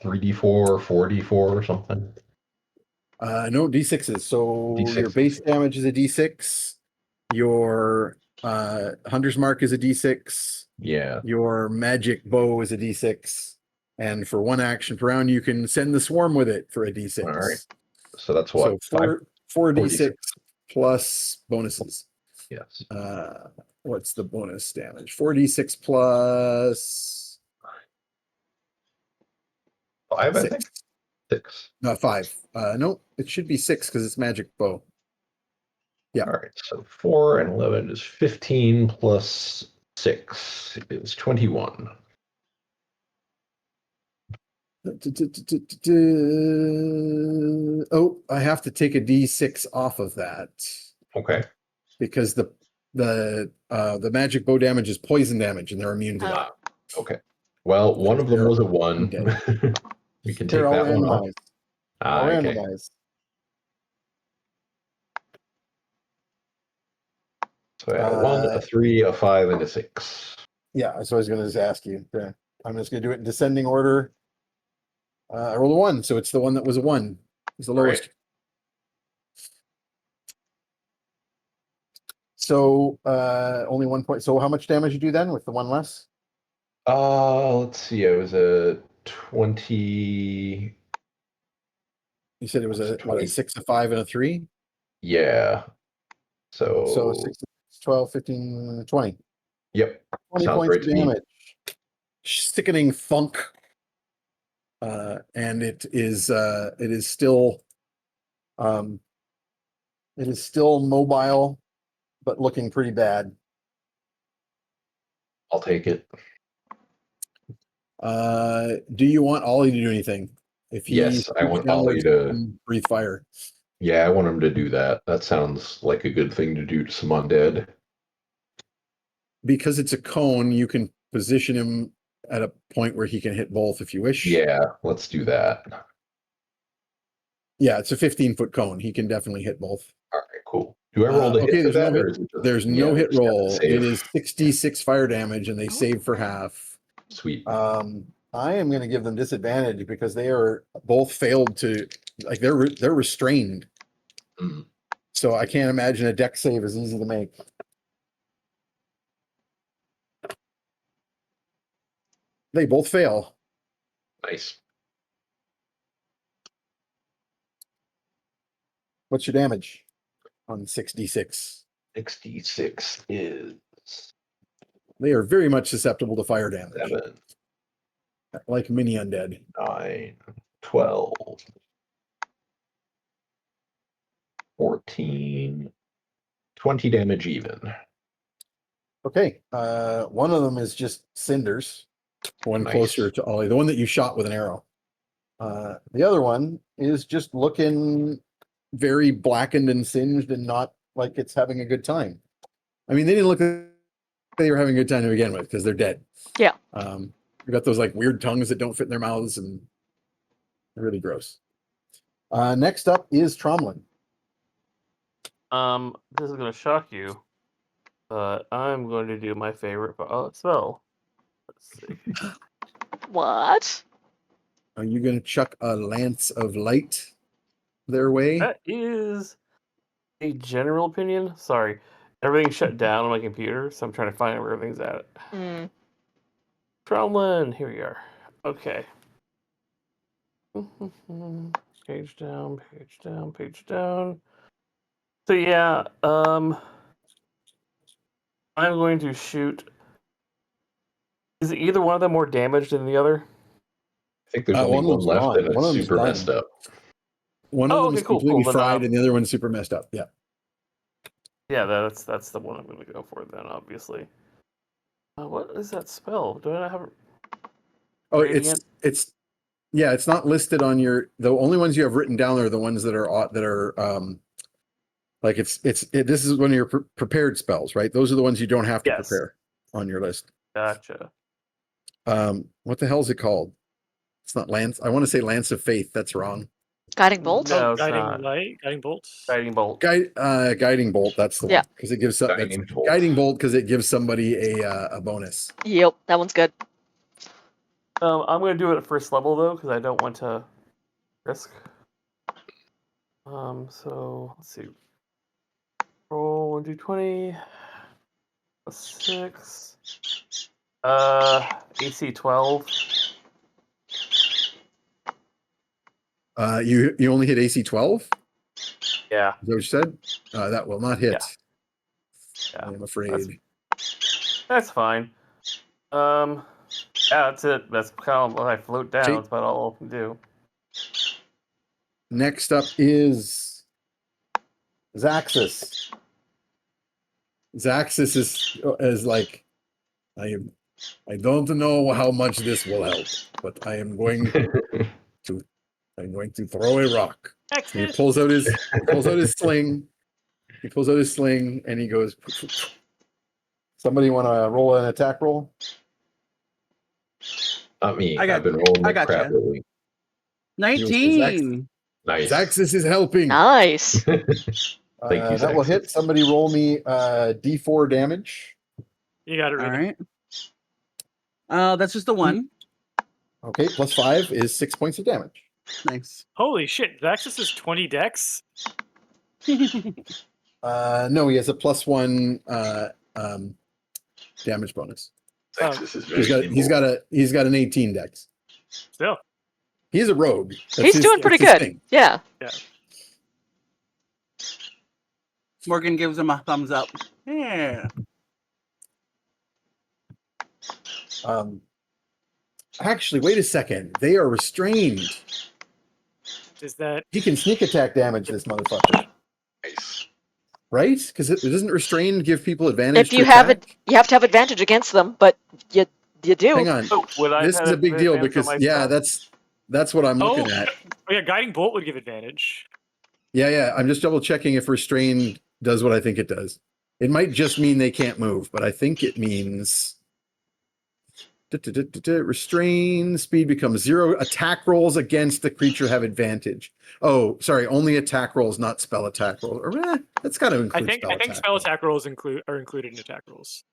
3d4, 4d4 or something? No, D6s. So D6s. your base damage is a D6. Your Hunter's Mark is a D6. Yeah. Your magic bow is a D6. And for one action per round, you can send the swarm with it for a D6. All right. So that's So what? four D6 plus bonuses. Yes. What's the bonus damage? 4d6 plus 5, I 6. think. 6. 5. No, it should be 6 because it's magic bow. Yeah. All right. So 4 and 11 is 15 plus 6 is 21. Oh, I have to take a D6 off of that Okay. because the magic bow damage is poison damage and they're immune to that. Okay. Well, one of them was a 1. undead. We can Here, take I'll that one off. randomize. I'll Okay. randomize. So I have a 1, a 3, a 5, and a 6. Yeah, so I was going to just ask you. I'm just going to do it in descending order. I rolled a 1, so it's the one that was a 1. It's the lowest. Right. So only 1 point. So how much damage you do then with the 1 less? Let's see. It was a 20. You said it was a 20. 6, a 5, and a 3? Yeah. So So 6, 12, 15, 20. Yep. 20 Sounds points great of to me. damage. Sickening thunk. And it is still mobile, but looking pretty bad. I'll take it. Do you want Ollie to do anything? If he Yes, I shoots want Ollie downwards, to. breathe fire. Yeah, I want him to do that. That sounds like a good thing to do to some undead. Because it's a cone, you can position him at a point where he can hit both if you wish. Yeah, let's do that. Yeah, it's a 15-foot cone. He can definitely hit both. All right, cool. Do I roll the Okay, hit for there's no that? hit. Or is it just, There's yeah, no hit just gotta roll. save? It is 66 fire damage, and they save for half. Sweet. I am going to give them disadvantage because they are both failed to, like, they're restrained. Mm. So I can't imagine a deck save is easy to make. They both fail. Nice. What's your damage on 6d6? 66 is They are very much susceptible to fire damage, 7, like mini undead. 9, 12, 14, 20 damage even. Okay, one of them is just cinders. One Nice. closer to Ollie, the one that you shot with an arrow. The other one is just looking very blackened and singed and not like it's having a good time. I mean, they didn't look like they were having a good time to begin with because they're dead. Yeah. They've got those like weird tongues that don't fit in their mouths and they're really gross. Next up is Tromlin. This is gonna shock you, but I'm going to do my favorite spell. Let's see. What? Are you going to chuck a lance of light their way? That is a general opinion. Sorry, everything's shut down on my computer, so I'm trying to find where everything's at. Mm. Tromlin, here we are. Okay. Page down, page down, page down. So yeah, I'm going to shoot. Is either one of them more damaged than the other? I think there's only One of one them's left gone. and One it's of them's super done. messed up. One of Oh, them is okay, cool, completely cool. Then, fried, and the other one's super messed up. Yeah. Yeah, that's the one I'm going to go for then, obviously. What is that spell? Do I not have? Oh, Radiant? it's yeah, it's not listed on your. The only ones you have written down are the ones that are like this is one of your prepared spells, right? Those are the ones you don't have to Yes. prepare on your list. Gotcha. What the hell is it called? It's not Lance. I want to say Lance of Faith. That's wrong. Guiding bolt? No, it's guiding not. light, guiding bolts. Guiding bolt. Guiding bolt. That's the Yeah. one because it gives Guiding bolt. guiding bolt because it gives somebody a bonus. Yep, that one's good. I'm going to do it at first level though, because I don't want to risk. So let's see. Roll 1d20 plus 6. AC 12. You only hit AC 12. Yeah. Is that what you said? That will not hit. Yeah. I'm afraid. That's fine. Yeah, that's it. That's kind of what I float down. See? That's about all I can do. Next up is Zaxxas. Zaxxas is like, I don't know how much this will help, but I am going to throw a rock. He pulls out his sling. He pulls out his sling and he goes. Somebody want to roll an attack roll? Not me. I got- I've been rolling I like gotcha. crap lately. 19. Nice. Zaxxas is helping. Nice. Thank you, That will hit. Zaxxas. Somebody roll me D4 damage. You got it All right. right. That's just the one. Okay, plus 5 is 6 points of damage. Nice. Holy shit, Vaxis is 20 dex? No, he has a +1 damage bonus. Zaxxas is very He's got an 18 dex. Still. He's a rogue. He's doing pretty good. Thing. Yeah. Morgan gives him a thumbs up. Yeah. Actually, wait a second. They are restrained. Is that He can sneak attack damage this motherfucker, nice. right? Because it doesn't restrain give people advantage. If you to have attack? it, you have to have advantage against them, but you do. Hang on. Oh, would I This have is a big deal advantage on because my yeah, spell? that's what I'm looking at. Oh yeah, guiding bolt would give advantage. Yeah. I'm just double checking if restrained does what I think it does. It might just mean they can't move, but I think it means restrain speed becomes 0. Attack rolls against the creature have advantage. Oh, sorry, only attack rolls, not spell attack rolls. Or, that's got to include I think spell rolls. attack rolls are included in attack rolls.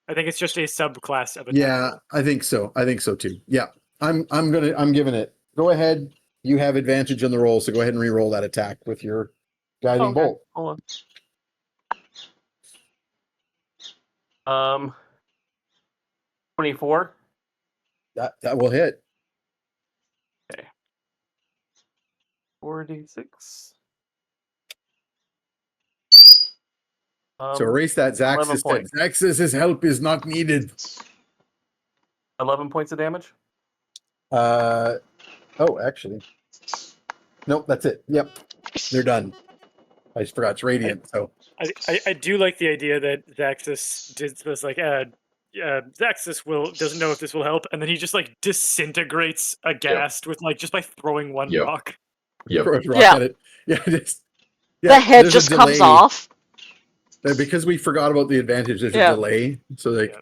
I think it's just a subclass of attack. Yeah, roll. I think so. I think so too. Yeah, I'm giving it. Go ahead. You have advantage on the roll, so go ahead and re-roll that attack with your guiding Okay, bolt. hold on. 24. That will hit. 4d6. So erase that. 11 Zaxxas said points. Zaxxas' help is not needed. 11 points of damage. Oh, actually. Nope, that's it. Yep. They're done. I just forgot it's radiant, so I do like the idea that Zaxxas was like, Zaxxas doesn't know if this will help, and then he just like disintegrates aghast with like just by throwing one Yep. rock. Yep. throw a rock Yeah. at it. Yeah, just The head there's a just comes delay. off. Because we forgot about the advantage, there's Yeah. a delay. So like Yeah.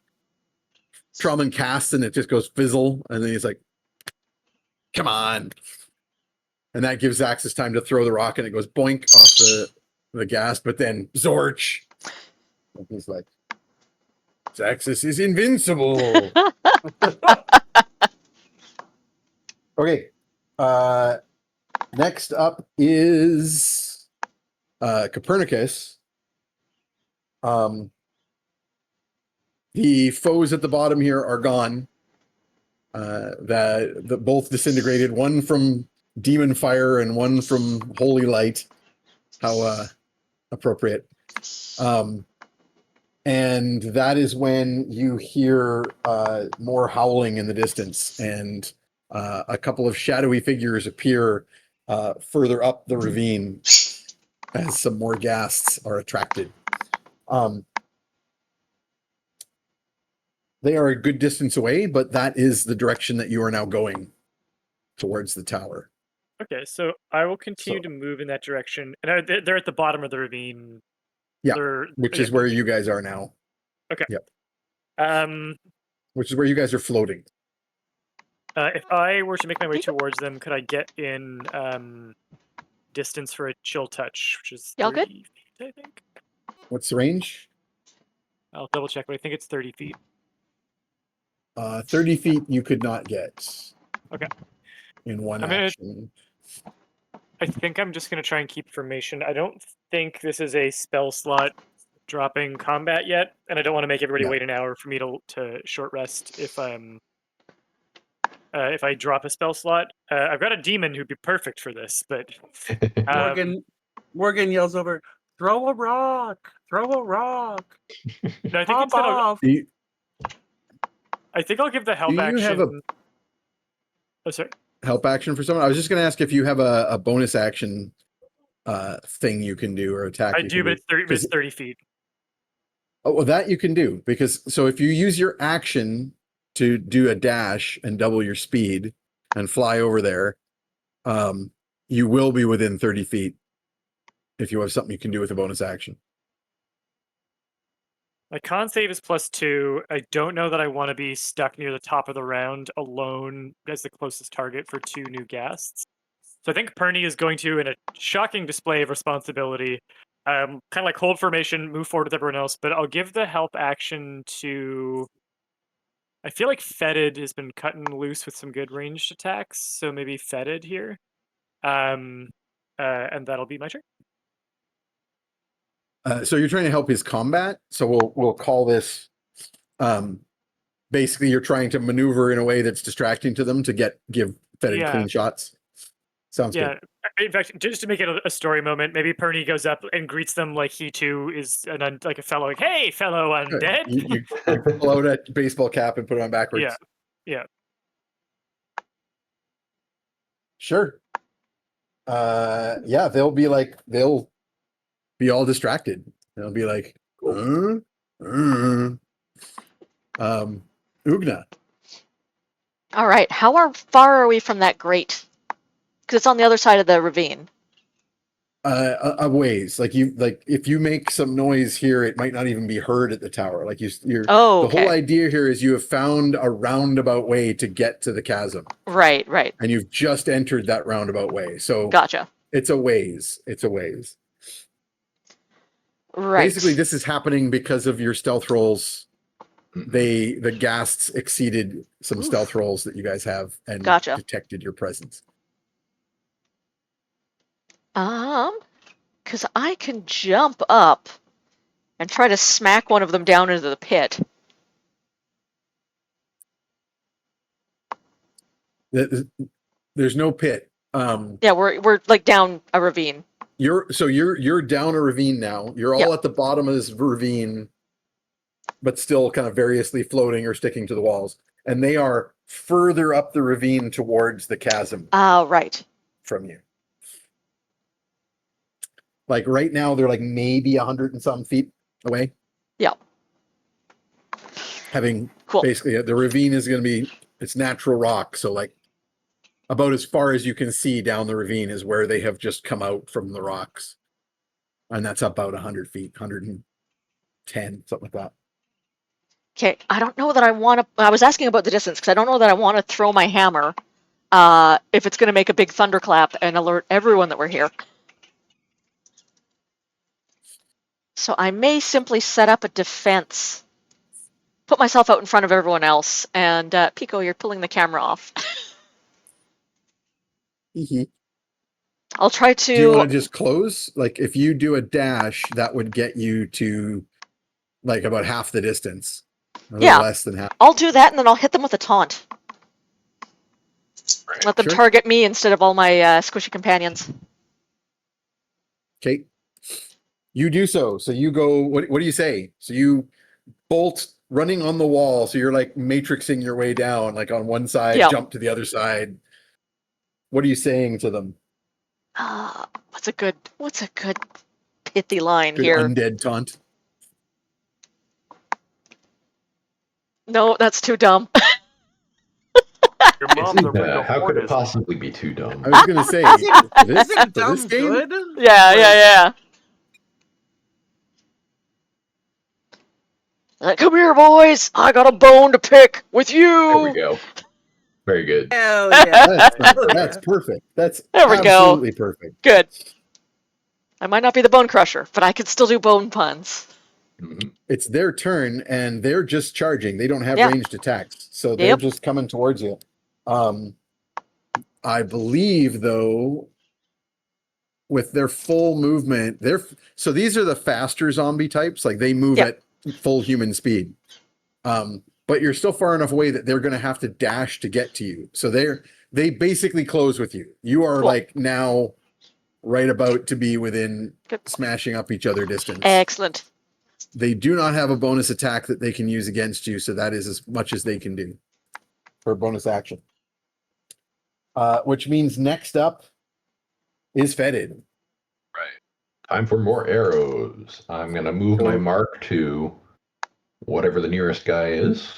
Truman casts and it just goes fizzle, and then he's like, come on. And that gives Zaxxas time to throw the rock and it goes boink off the gas, but then Zorch. And he's like, Zaxxas is invincible. Okay. Next up is Copernicus. The foes at the bottom here are gone. The both disintegrated, one from demon fire and one from holy light. How appropriate. And that is when you hear more howling in the distance, and a couple of shadowy figures appear further up the ravine as some more ghasts are attracted. They are a good distance away, but that is the direction that you are now going, towards the tower. Okay, so I will continue So- to move in that direction, and they're at the bottom of the ravine. Yeah, They're, which yeah, is where you guys are now. Um, Which is where you guys are floating. if I were to make my way towards them, could I get in distance for a chill touch, which is Y'all 30 good? feet, I think? What's the range? I'll double check, but I think it's 30 feet. 30 feet you could not get. Okay. In one I'm gonna- action. I think I'm just going to try and keep formation. I don't think this is a spell slot dropping combat yet, and I don't want to make everybody Yeah. wait an hour for me to short rest if I drop a spell slot. I've got a demon who'd be perfect for this, but Morgan yells over, "Throw a rock! Throw a rock! no, I think Pop instead off!" I think I'll give the help you action. have a- Oh, sorry. Help action for someone? I was just going to ask if you have a bonus action thing you can do or attack. I you do, can but it's 30 feet. Oh, well, that you can do, because so if you use your action to do a dash and double your speed and fly over there, you will be within 30 feet if you have something you can do with a bonus action. My con save is +2. I don't know that I want to be stuck near the top of the round alone as the closest target for 2 new guests. So I think Perny is going to, in a shocking display of responsibility, kind of like hold formation, move forward with everyone else, but I'll give the help action to... I feel like Fetid has been cutting loose with some good ranged attacks, so maybe Fetid here. And that'll be my turn. So you're trying to help his combat. So we'll call this basically you're trying to maneuver in a way that's distracting to them to give Fetid Yeah. clean shots. Sounds Yeah. good. In fact, just to make it a story moment, maybe Perny goes up and greets them like he too is like a fellow, like, "Hey, fellow undead." You pull out a baseball cap and put it on backwards. Yeah. Yeah. Sure. Yeah, they'll be all distracted. They'll be like, Ugna. All right. Far are we from that grate? Because it's on the other side of the ravine. A ways. Like if you make some noise here, it might not even be heard at the tower. Like you're Oh, the whole okay. idea here is you have found a roundabout way to get to the chasm. Right. And you've just entered that roundabout way. So Gotcha. it's a ways. Right. Basically, this is happening because of your stealth rolls. The ghasts exceeded some stealth rolls that you guys have and Gotcha. detected your presence. Because I can jump up and try to smack one of them down into the pit. There's no pit. Yeah, we're like down a ravine. You're down a ravine now. You're all Yep. at the bottom of this ravine, but still kind of variously floating or sticking to the walls. And they are further up the ravine towards the chasm Right. from you. Like right now, they're like maybe 100 and some feet away. Yeah. Having Cool. basically the ravine is going to be it's natural rock, so like about as far as you can see down the ravine is where they have just come out from the rocks, and that's about 100 feet, 110, something like that. Okay. I don't know that I want to. I was asking about the distance because I don't know that I want to throw my hammer if it's going to make a big thunderclap and alert everyone that we're here. So I may simply set up a defense, put myself out in front of everyone else, and Pico, you're pulling the camera off. I'll try to. Do you want to just close? Like if you do a dash, that would get you to like about half the distance. A little Yeah. less than half. I'll do that, and then I'll hit them with a taunt. Let them Sure. target me instead of all my squishy companions. Okay. You do so. So you go, what do you say? So you bolt running on the wall. So you're like matrixing your way down, like on one side, Yeah. jump to the other side. What are you saying to them? What's a good pithy line Good here? undead taunt. No, that's too dumb. Your mom's a real How could it hornist. possibly be too dumb? I was going to say, for this Dumb game, good. Yeah. Come here, boys. I got a bone to pick with There we you. go. Very good. Hell yeah. that's perfect. That's There we go. absolutely perfect. Good. I might not be the bone crusher, but I could still do bone puns. Mhm. It's their turn and they're just charging. They don't have Yeah. ranged attacks. So they're Yep. just coming towards you. I believe though, with their full movement, so these are the faster zombie types. Like they move Yep. at full human speed. But you're still far enough away that they're going to have to dash to get to you. So they basically close with you. You are Cool. like now right about to be within Good. smashing up each other distance. Excellent. They do not have a bonus attack that they can use against you, so that is as much as they can do for bonus action. Which means next up is Fetid. Right. Time for more arrows. I'm going to move my mark to whatever the nearest guy is.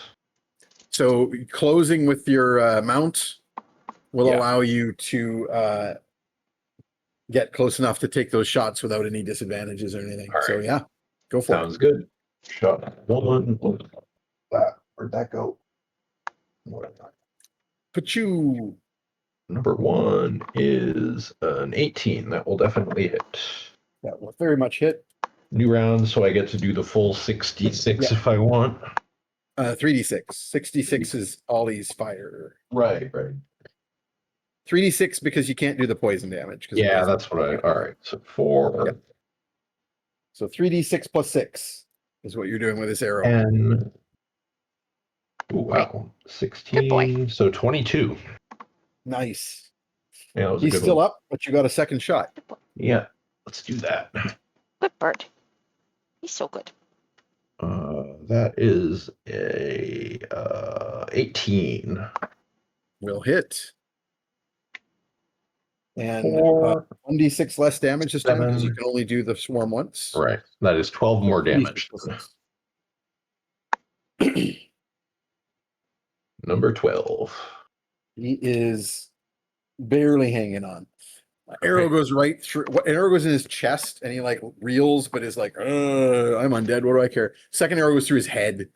So closing with your mount will Yeah. allow you to get close enough to take those shots without any disadvantages or anything. All So right. yeah, go for Sounds good. Shot one. Where'd that go? Put you. Number one is an 18. That will definitely hit. That will very much hit. New round, so I get to do the full 66 Yeah. if I want. 3d6. 66 is Ollie's fire. Right. 3d6 because you can't do the poison damage. Yeah, that's what I. All right. So 4. Yep. So 3d6 plus 6 is what you're doing with this arrow. 10. Ooh, wow. Good 16. boy. So 22. Nice. Yeah, that was He's a good still one. up, but you got a second shot. Yeah, let's do that. Good bird. He's so good. That is a 18. Will hit. And 4. 1d6 less damage this time because you 7. can only do the swarm once. Right. That is 12 more damage. 3d6 plus 6. Number 12. He is barely hanging on. Arrow goes right through. Arrow goes in his chest, and he like reels, but is like, "I'm undead. What do I care?" Second arrow goes through his head,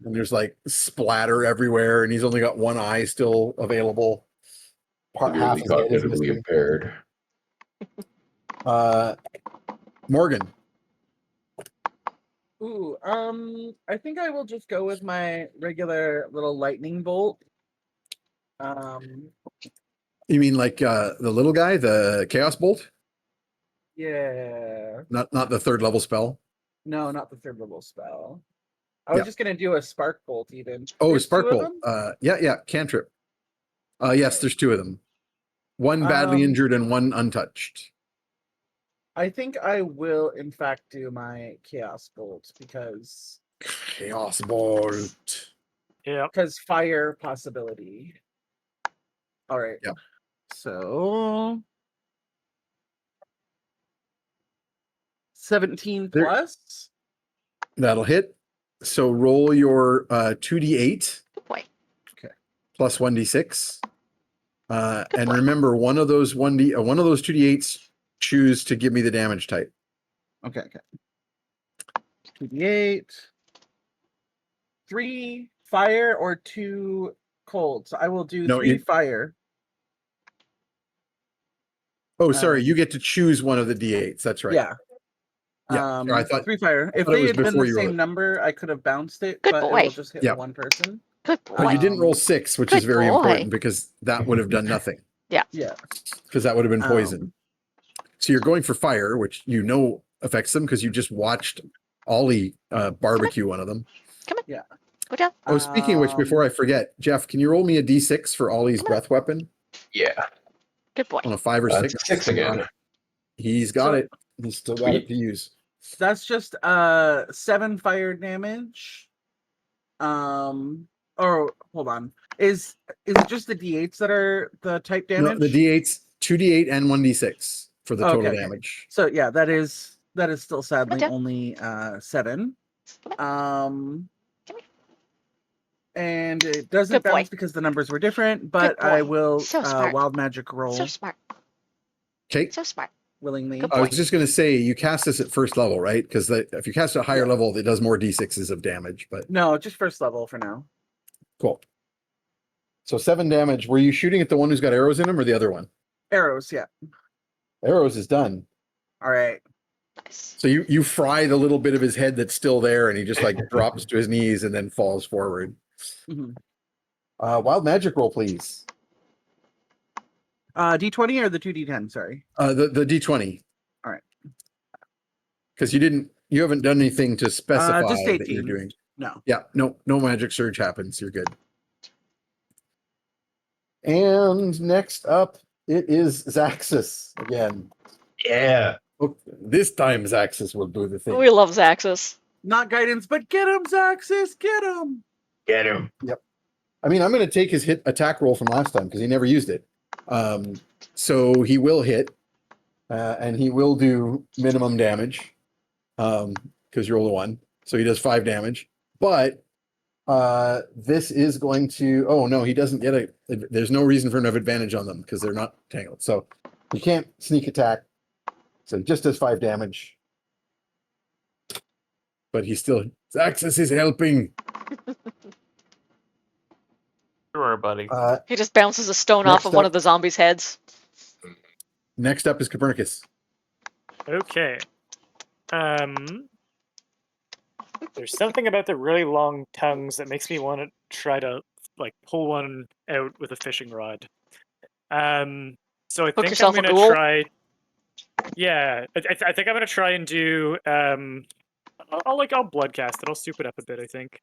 and there's like splatter everywhere, and he's only got one eye still available. Half Severely his head is cognitively missing. impaired. Morgan. Ooh, I think I will just go with my regular little lightning bolt. You mean like the little guy, the chaos bolt? Yeah. Not the third level spell. No, not the third level spell. I was Yeah. just gonna do a spark bolt even. Oh, There's spark two of bolt. them? Yeah, cantrip. Yes, there's two of them. One badly injured and one untouched. I think I will, in fact, do my Chaos Bolt because Chaos Bolt. Yeah. fire possibility. All right. Yep. So 17 There- plus. That'll hit. So roll your 2d8 Good boy. plus 1d6. Good And boy. remember, one of those 2d8s, choose to give me the damage type. Okay. 2d8. 3 fire or 2 cold. So I will do No, 3 fire. Oh, sorry. You get to choose one of the d8s. That's right. Yeah. Yeah. I thought 3 fire. If thought it they was had been before the you rolled same it. number, I could have bounced it, Good but boy. it will just hit Yeah. one person. Good boy. But you didn't roll Um, 6, which Good is very boy. important because that would have done nothing. Yeah. Because that would have been poison. Um, So you're going for fire, which you know affects them because you just watched Ollie barbecue one of them. Go down. Oh, speaking of which, before I forget, Jeff, can you roll me a d6 for Ollie's breath weapon Yeah. Good boy. on a 5 or That's 6? 6 again. He's got So- it. He's still got it Sweet. to use. That's just 7 fire damage. Or hold on. Is it just the d8s that are the type damage? No, the d8s, 2d8 and 1d6 for the total Okay. damage. So yeah, that is still sadly down. only 7. Come And it doesn't Good boy. bounce because the numbers were different, but boy. I will So smart. wild magic roll So smart. Okay. So smart. willingly. Good I was boy. just going to say, you cast this at first level, right? Because if you cast at a higher Yeah. level, it does more d6s of damage. But No, just first level for now. cool. So 7 damage. Were you shooting at the one who's got arrows in him or the other one? Arrows, yeah. Arrows is done. All right. Nice. So you fry the little bit of his head that's still there, and he just like drops to his knees and then falls forward. Mhm. Wild magic roll, please. D20 or the 2d10, sorry. The d20. All right. Because you haven't done anything to specify Just that you're 18. doing. No. Yeah, no magic surge happens. You're good. And next up, it is Zaxxas again. Yeah. Oh, this time Zaxxas will do the thing. We love Zaxxas. Not guidance, but get him, Zaxxas, get him. Get him. I mean, I'm going to take his hit attack roll from last time because he never used it. So he will hit, and he will do minimum damage because you rolled a 1. So he does 5 damage. But this is going to. Oh no, he doesn't get there's no reason for him to have advantage on them because they're not tangled. So he can't sneak attack. So he just does 5 damage. But he still. Zaxxas is helping. Sure, buddy. He just bounces a stone off Next of one up- of the zombies' heads. Next up is Copernicus. Okay. There's something about the really long tongues that makes me want to try to like pull one out with a fishing rod. So I think yourself a I'm gonna ghoul? try. Yeah, I think I'm gonna try and do. I'll blood cast it. I'll soup it up a bit. I think.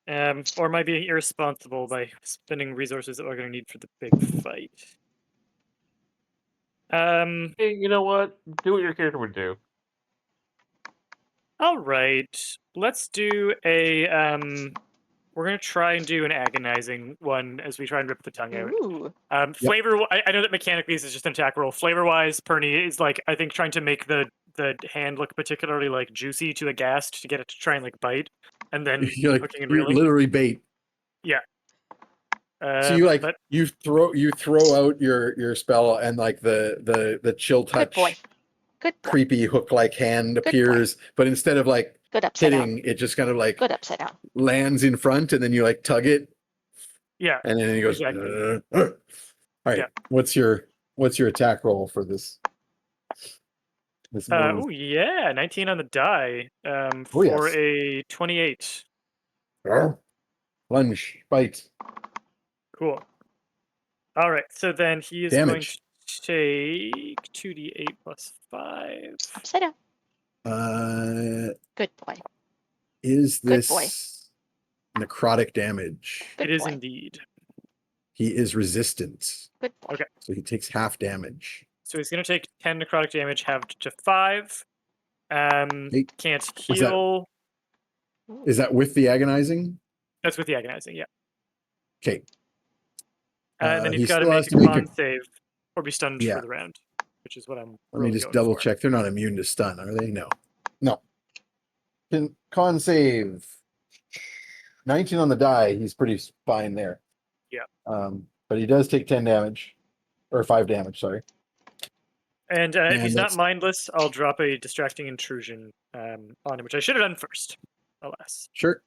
Or am I being irresponsible by spending resources that we're gonna need for the big fight? Hey, you know what? Do what your character would do. All right. Let's do a. We're gonna try and do an agonizing one as we try and rip the tongue out. Ooh. Flavor. I know that mechanically this is just an attack roll. Flavor wise, Perny is like I think trying to make the hand look particularly like juicy to the ghast to get it to try and like bite, and then You're like, hooking and you're reeling. literally bait. So you like but you throw out your spell and like the chill Good touch boy. Good boy. creepy hook like hand boy. appears, but instead of like Good upside down. hitting, it just kind of like Good upside down. lands in front, and then you like tug it, yeah, and then he goes. Exactly. All right, Yeah. what's your attack roll for this? This move? oh yeah, 19 on the die. For yes. a 28. Lunge, bite, Cool. All right, so then he is going damage. to take 2d8 plus 5. Upside down. Good boy. Is Good boy. this necrotic damage? Good It is boy. indeed. He is resistant, Good boy. Okay. so he takes half damage. So he's going to take 10 necrotic damage, halved to 5. Hey, Can't that- heal. Is that with the agonizing? That's with the agonizing, yeah. Okay. And then He he's got to still make has a to make con save or be stunned Yeah. for the round, which is what I'm Let me really just going double for. check. They're not immune to stun, are they? No. No. Con save. 19 on the die. He's pretty fine there. Yeah. But he does take 10 damage. Or 5 damage, sorry. And if And he's not that's- mindless, I'll drop a distracting intrusion on him, which I should have done first, alas. Sure.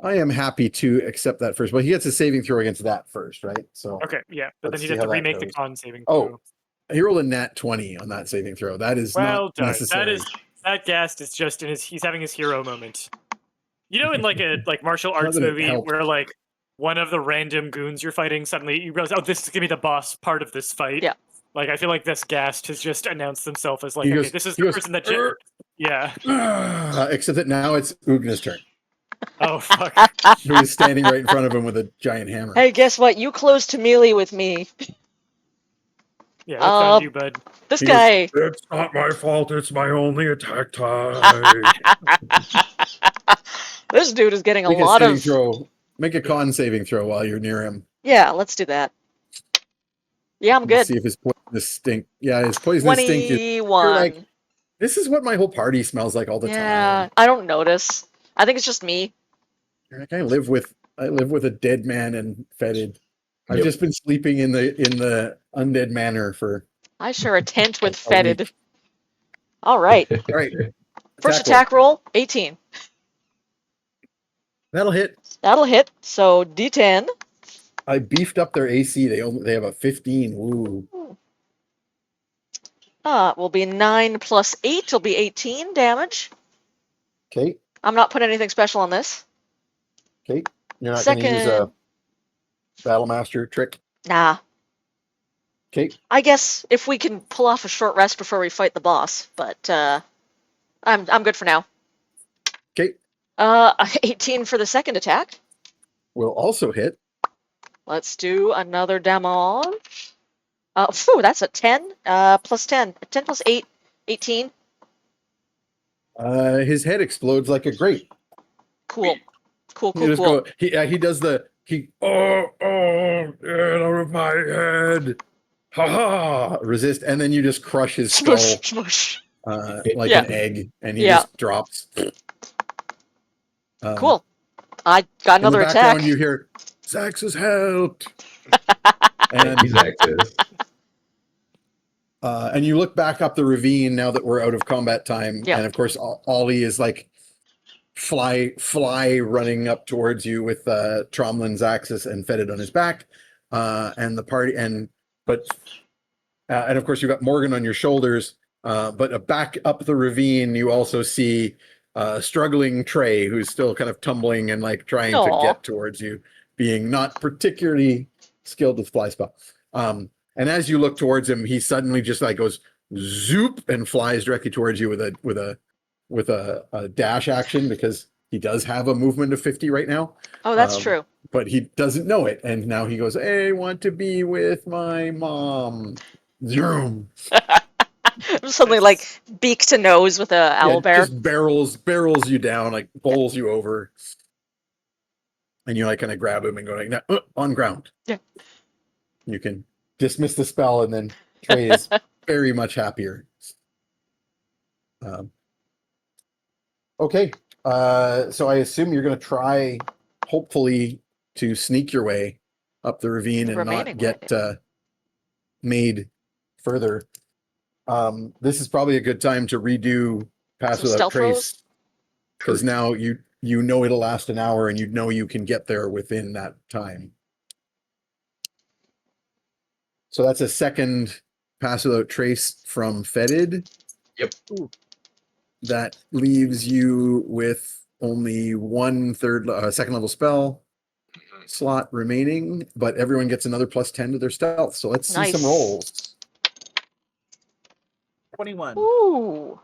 I am happy to accept that first. Well, he gets a saving throw against that first, right? So Okay, yeah, but Let's then he'd see have to how that remake the goes. con saving Oh, throw. he rolled a nat 20 on that saving throw. That is Well not done. necessary. That Gast is just in he's having his hero moment. You know, in like a martial Not arts that it movie helped. where like one of the random goons you're fighting suddenly you realize, oh, this is gonna be the boss part of this fight. Yeah. Like I feel like this Gast has just announced himself as like, He okay, goes- this is he the goes, person that "Urgh." yeah. Except that now it's Ugna's turn. Oh fuck. Who is standing right in front of him with a giant hammer. Hey, guess what? You close to melee with me. Yeah, that's on you, Uh, bud. This He goes, guy. It's not my fault. It's my only attack type. This dude is getting a Make a lot saving of. throw. Make a con saving throw while you're near him. Yeah, let's do that. Yeah, I'm Let's good. see if his poisonous stink. Yeah, his poisonous stink is. You're 21. like, this is what my whole party smells like all the Yeah, time. I don't notice. I think it's just me. You're like, I live with a dead man and fetid. I've Yep. just been sleeping in the undead manor for I share a tent with a week. fetid. All right. All right. First Attack roll. attack roll, 18. That'll hit. That'll hit. So D10. I beefed up their AC. They have a 15. Woo. Will be 9 plus 8 will be 18 damage. Okay. I'm not putting anything special on this. Okay. You're not going to use a Second. battle master trick. Nah. Okay. I guess if we can pull off a short rest before we fight the boss, but I'm good for now. Okay. 18 for the second attack. Will also hit. Let's do another damage. That's a 10. Plus 10. 10 plus 8, 18. His head explodes like a grape. Cool. Cool, You cool, just cool. go. He does the get out of my head. Ha ha! Resist, and then you just crush his skull Smush, smush. like Yeah. an egg, and he Yeah. just drops. Cool. I got In the another background, attack. you hear Zax has helped, Thank you, Zaxis. and you look back up the ravine now that we're out of combat time, Yeah. and of course, Ollie is like fly running up towards you with Tromlin's axis and Fetid on his back, and the party and of course you've got Morgan on your shoulders, but back up the ravine you also see struggling Trey, who's still kind of tumbling and like trying to Aw. get towards you, being not particularly skilled with fly spell. And as you look towards him, he suddenly just like goes zoop and flies directly towards you with a dash action, because he does have a movement of 50 right now. Oh, that's true. But he doesn't know it. And now he goes, hey, I want to be with my mom. Zoom. Suddenly, like, beak to nose with a owl bear. Just barrels you down, like bowls you over. And you like kind of grab him and go like, no, on ground. Yeah. You can dismiss the spell, and then Trey is very much happier. Okay. So I assume you're going to try, hopefully, to sneak your way up the ravine and Remaining not get made further. This is probably a good time to redo Pass Some Without stealth Trace, rolls? because now you know it'll last an hour, and you know you can get there within that time. So that's a second Pass Without Trace from Fetid. Yep. That leaves you with only one second level spell slot remaining, but everyone gets another plus 10 to their stealth. So let's see some Nice. rolls. 21. Ooh.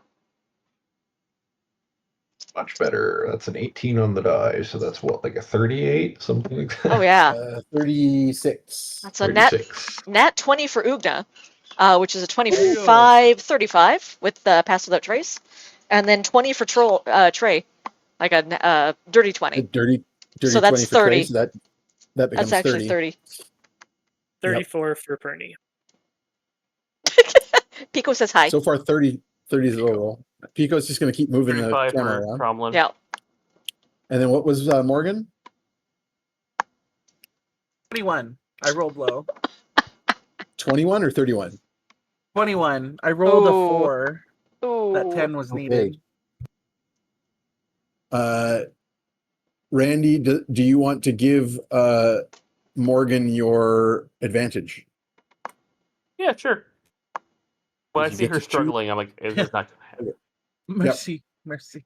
Much better. That's an 18 on the die, so that's what, like a 38, something like that. Oh yeah, 36. that's a nat 36. 20 for Ugna, which is a 25-35 with pass without trace, and then 20 for Trey, like a dirty 20. Dirty So 20 that's for Trey, 30. so that That's becomes actually 30. 30. 34 for Perny. Pico says hi. So far, 30 is a little roll. Pico's just going to keep moving the 35 camera for around. Tromlin. Yeah. And then what was Morgan? 21. I rolled low. 21 or 31? 21. I rolled a Ooh. 4. Ooh. That 10 was Okay. needed. Randy, do you want to give Morgan your advantage? Yeah, sure. When I You see get her to choose. struggling, I'm like, it's just not gonna happen. Mercy. Mercy.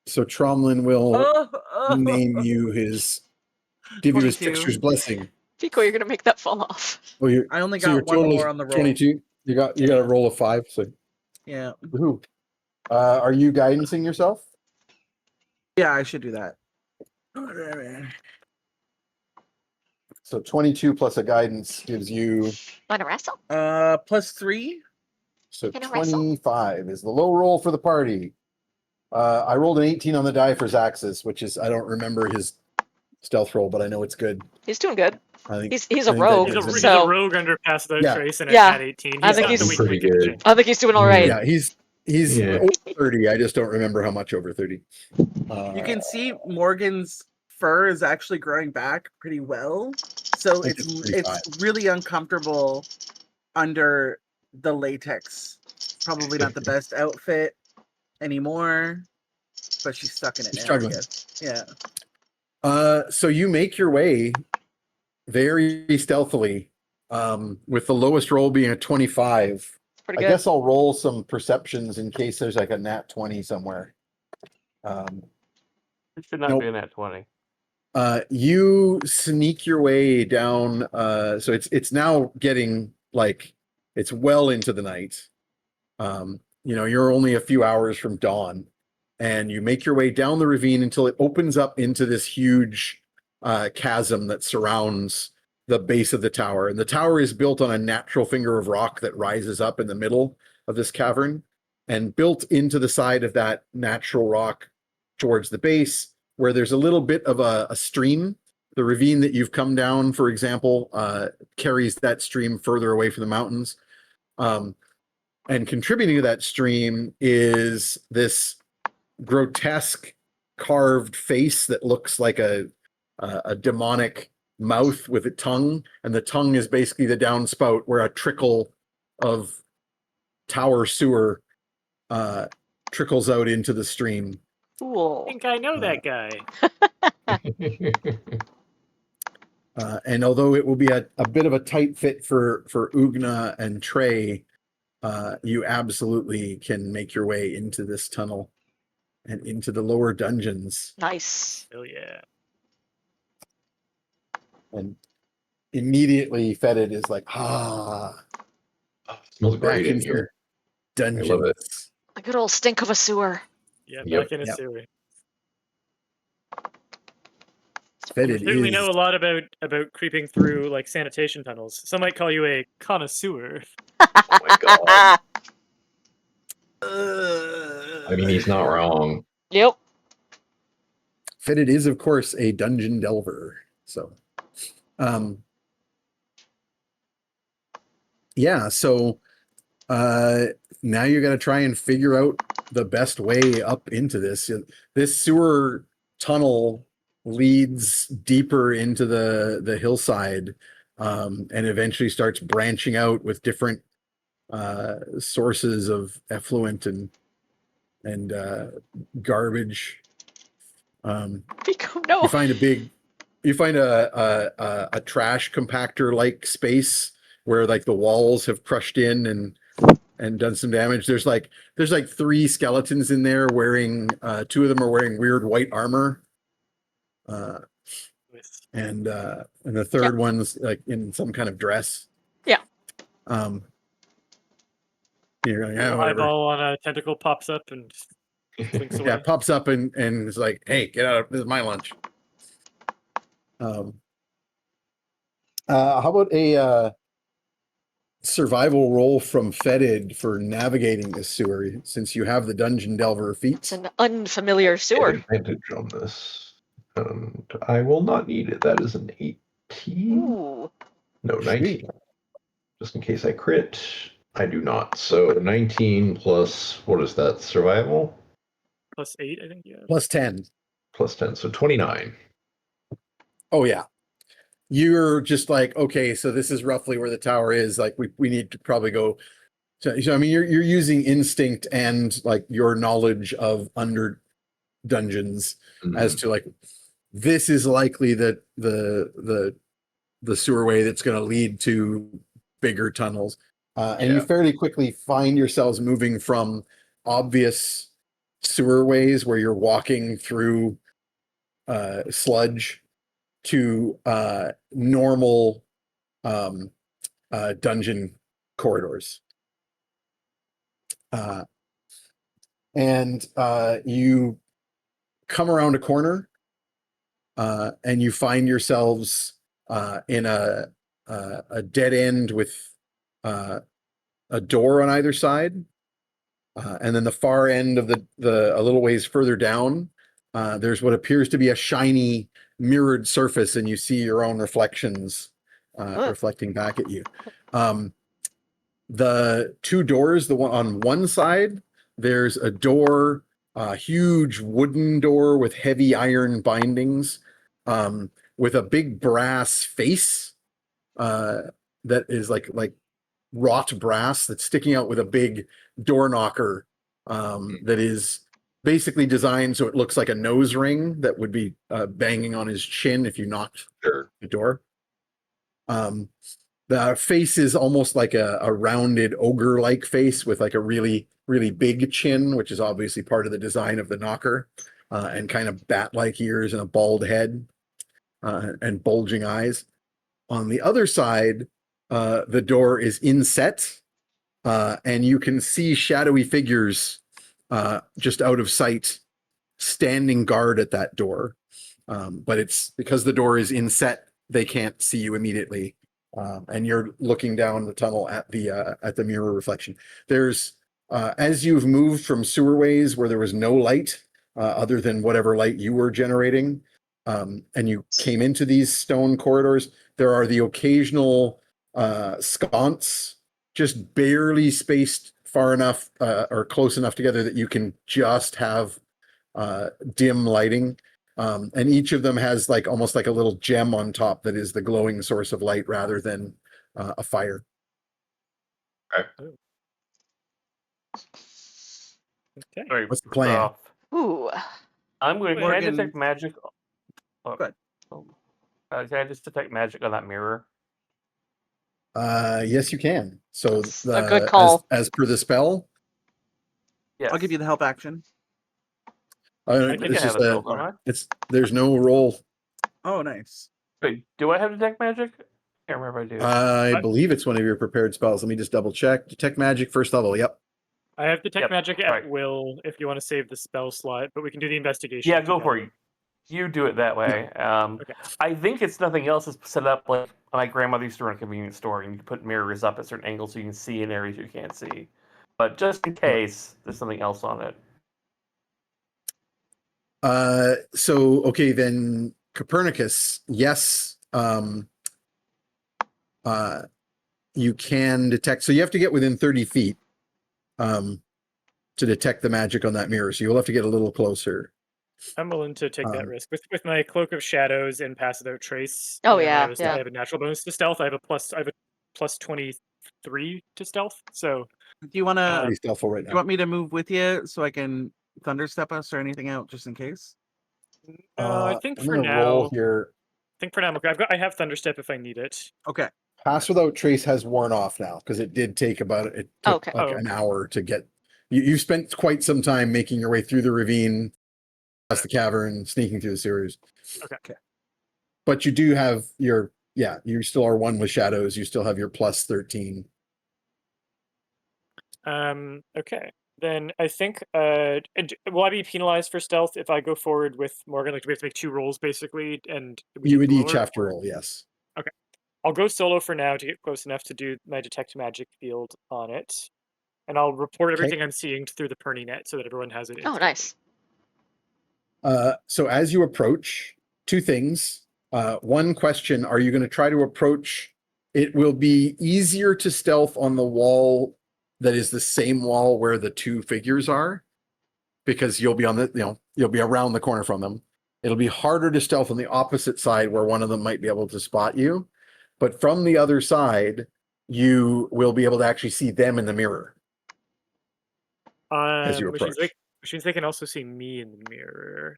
So Tromlin will Oh, name you give you his 22. fixture's blessing. Pico, you're gonna make that fall off. Oh, I only so your got one total more is on the roll. 22. You got a roll of 5. So Yeah. woohoo. Are you guidancing yourself? Yeah, I should do that. So 22 plus a guidance gives you, Wanna wrestle? +3. so Gonna wrestle? 25 is the low roll for the party. I rolled an 18 on the die for Zaxxas, which is, I don't remember his stealth roll, but I know it's good. He's doing good. I think He's I a think that rogue, He's a, gives him- he's so a rogue under pass without Yeah. trace and Yeah. at 18. I He's think got he's the weak pretty point condition. good. I think he's doing all right. Yeah, he's Yeah. over 30. I just don't remember how much over 30. You can see Morgan's fur is actually growing back pretty well. So I think it's it's 35. really uncomfortable under the latex. Probably not the best outfit anymore, but she's stuck in it She's now, struggling. I guess. Yeah. So you make your way very stealthily, with the lowest roll being a 25. Pretty I good. guess I'll roll some perceptions in case there's like a nat 20 somewhere. It should not Nope. be in that 20. You sneak your way down. So it's now getting like it's well into the night. You're only a few hours from dawn, and you make your way down the ravine until it opens up into this huge chasm that surrounds the base of the tower. And the tower is built on a natural finger of rock that rises up in the middle of this cavern, and built into the side of that natural rock towards the base, where there's a little bit of a stream. The ravine that you've come down, for example, carries that stream further away from the mountains. And contributing to that stream is this grotesque carved face that looks like a demonic mouth with a tongue, and the tongue is basically the downspout where a trickle of tower sewer trickles out into the stream. I Cool. think I know that guy. And although it will be a bit of a tight fit for Ugna and Trey, you absolutely can make your way into this tunnel and into the lower dungeons. Nice. Oh yeah. And immediately Fetid is like, ah, Oh, it smells back great in into here. dungeons. I love it. A good old stink of a sewer. Yeah, Yep. back in a Yep. sewer. You Fetid clearly is know a lot about creeping through like sanitation tunnels. Some might call you a connoisseur. Oh my god. Uh, I mean, he's not wrong. Yep. Fetid is, of course, a dungeon delver. So, yeah. So now you got to try and figure out the best way up into this. This sewer tunnel leads deeper into the hillside, and eventually starts branching out with different sources of effluent and garbage. Pico, no. You find a trash compactor like space where like the walls have crushed in and done some damage. There's like 3 skeletons in there wearing 2 of them are wearing weird white armor. And the third one's like in some kind of dress. Yeah. You're going, yeah, whatever. Eyeball on a tentacle pops up and Slinks Yeah, away. pops up and is like, "Hey, get out! This is my lunch." How about a survival roll from Fetid for navigating this sewer, since you have the dungeon delver It's feats? an unfamiliar Get sewer. advantage on this. And I will not need it. That is an 18. Ooh. No, 19. Sweet. Just in case I crit. I do not. So 19 plus, what is that? Survival? +8, I think. Yeah. Plus 10. Plus 10. So 29. Oh yeah. You're just like, okay, so this is roughly where the tower is. Like we need to probably go. So I mean, you're using instinct and like your knowledge of under dungeons as to like, this is likely that the sewerway that's going to lead to bigger tunnels. And you Yeah. fairly quickly find yourselves moving from obvious sewerways where you're walking through sludge to normal dungeon corridors. And you come around a corner and you find yourselves in a dead end with a door on either side. And then the far end of the a little ways further down, there's what appears to be a shiny mirrored surface, and you see your own reflections reflecting back at you. The two doors, the one on one side, there's a door, a huge wooden door with heavy iron bindings, with a big brass face that is like wrought brass that's sticking out with a big door knocker that is basically designed so it looks like a nose ring that would be banging on his chin if you knocked Sure. the door. The face is almost like a rounded ogre-like face with like a really, really big chin, which is obviously part of the design of the knocker, and kind of bat-like ears and a bald head and bulging eyes. On the other side, the door is inset, and you can see shadowy figures just out of sight standing guard at that door. But it's because the door is inset, they can't see you immediately. And you're looking down the tunnel at the mirror reflection. There's as you've moved from sewerways where there was no light other than whatever light you were generating, and you came into these stone corridors, there are the occasional sconce just barely spaced far enough or close enough together that you can just have dim lighting. And each of them has like almost like a little gem on top that is the glowing source of light rather than a fire. Okay. Sorry, What's the first plan? off, Ooh. I'm going. Can I Morgan- detect magic? Oh, Go ahead. can I just detect magic on that mirror? Yes, you can. So That's a good call. as per the spell, Yes. I'll give you the help action. I think I it's have just a spell, don't I? there's no roll. Oh, nice. Wait, do I have detect magic? I can't remember if I do. I believe it's one of your prepared spells. Let me just double check. Detect magic, first level. Yep. I have detect Yep, magic at right. will if you want to save the spell slot, but we can do the investigation. Yeah, go for it. You do it that way. Okay. I think it's nothing else. It's set up like my grandmother used to run a convenience store, and you can put mirrors up at certain angles so you can see in areas you can't see. But just in case, there's something else on it. So okay, then Copernicus, yes. You can detect, so you have to get within 30 feet to detect the magic on that mirror. So you'll have to get a little closer. I'm willing to take that risk with my cloak of shadows and pass without trace. Oh, and yeah, I have a natural bonus to stealth. I have a plus 23 to stealth. So Do you want to? Pretty stealthful right Do you now. want me to move with you so I can thunderstep us or anything out just in case? I think I'm for gonna now, roll here. I'm okay. I have thunderstep if I need it. Okay. Pass without trace has worn off now because it did take it took Okay. like Oh, an okay. hour to get. You spent quite some time making your way through the ravine, past the cavern, sneaking through the sewers. Okay. But you do have you still are one with shadows. You still have your plus 13. Okay. Then I think, will I be penalized for stealth if I go forward with Morgan? Like, do we have to make 2 rolls basically, and we You get would the each lower? have to roll, yes. I'll go solo for now to get close enough to do my detect magic field on it, and I'll report everything I'm seeing through the Perny net so that everyone has it. Oh, instantly. nice. So as you approach, 2 things. One question, are you going to try to approach? It will be easier to stealth on the wall that is the same wall where the 2 figures are, because you'll be on the, you'll be around the corner from them. It'll be harder to stealth on the opposite side where one of them might be able to spot you. But from the other side, you will be able to actually see them in the mirror as you Which means approach. they can also see me in the mirror.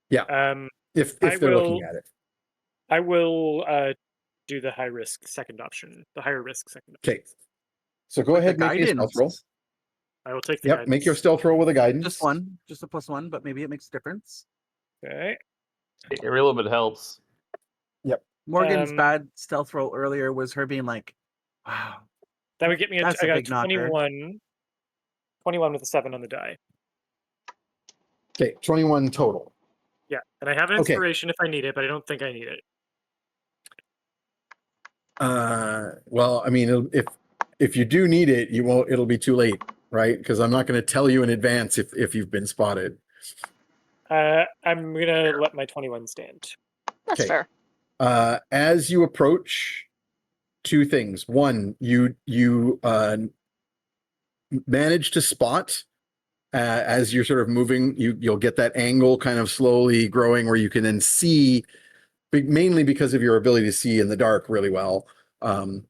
Yeah. If I they're will- looking at it. I will do the high risk second option, the higher risk second option. Okay. So go With the ahead, make a stealth guidance. roll. I will take the Yep, guidance. make your stealth roll with a guidance. Just 1, just a +1, but maybe it makes a difference. Okay. A little bit helps. Morgan's Um, bad stealth roll earlier was her being like, "Wow, That would get me That's I a got big knocker. 21 with a 7 on the die. Okay, 21 total. Yeah, and I have an Okay. inspiration if I need it, but I don't think I need it. Well, I mean, if you do need it, you won't. It'll be too late, right? Because I'm not going to tell you in advance if you've been spotted. I'm gonna let my 21 stand. That's Okay. fair. As you approach, 2 things. One, you manage to spot as you're sort of moving. You'll get that angle kind of slowly growing where you can then see, mainly because of your ability to see in the dark really well.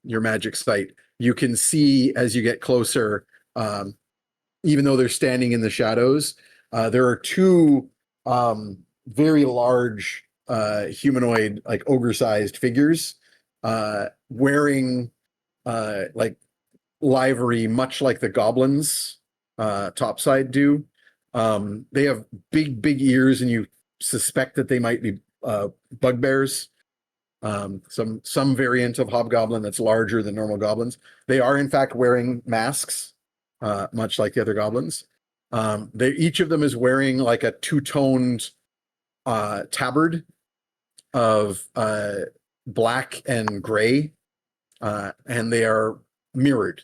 Your magic sight, you can see as you get closer, even though they're standing in the shadows. There are 2 very large humanoid, like ogre-sized figures, wearing like livery, much like the goblins topside do. They have big ears, and you suspect that they might be bugbears. Some variant of hobgoblin that's larger than normal goblins. They are in fact wearing masks, much like the other goblins. Each of them is wearing like a 2-toned tabard of black and gray, and they are mirrored.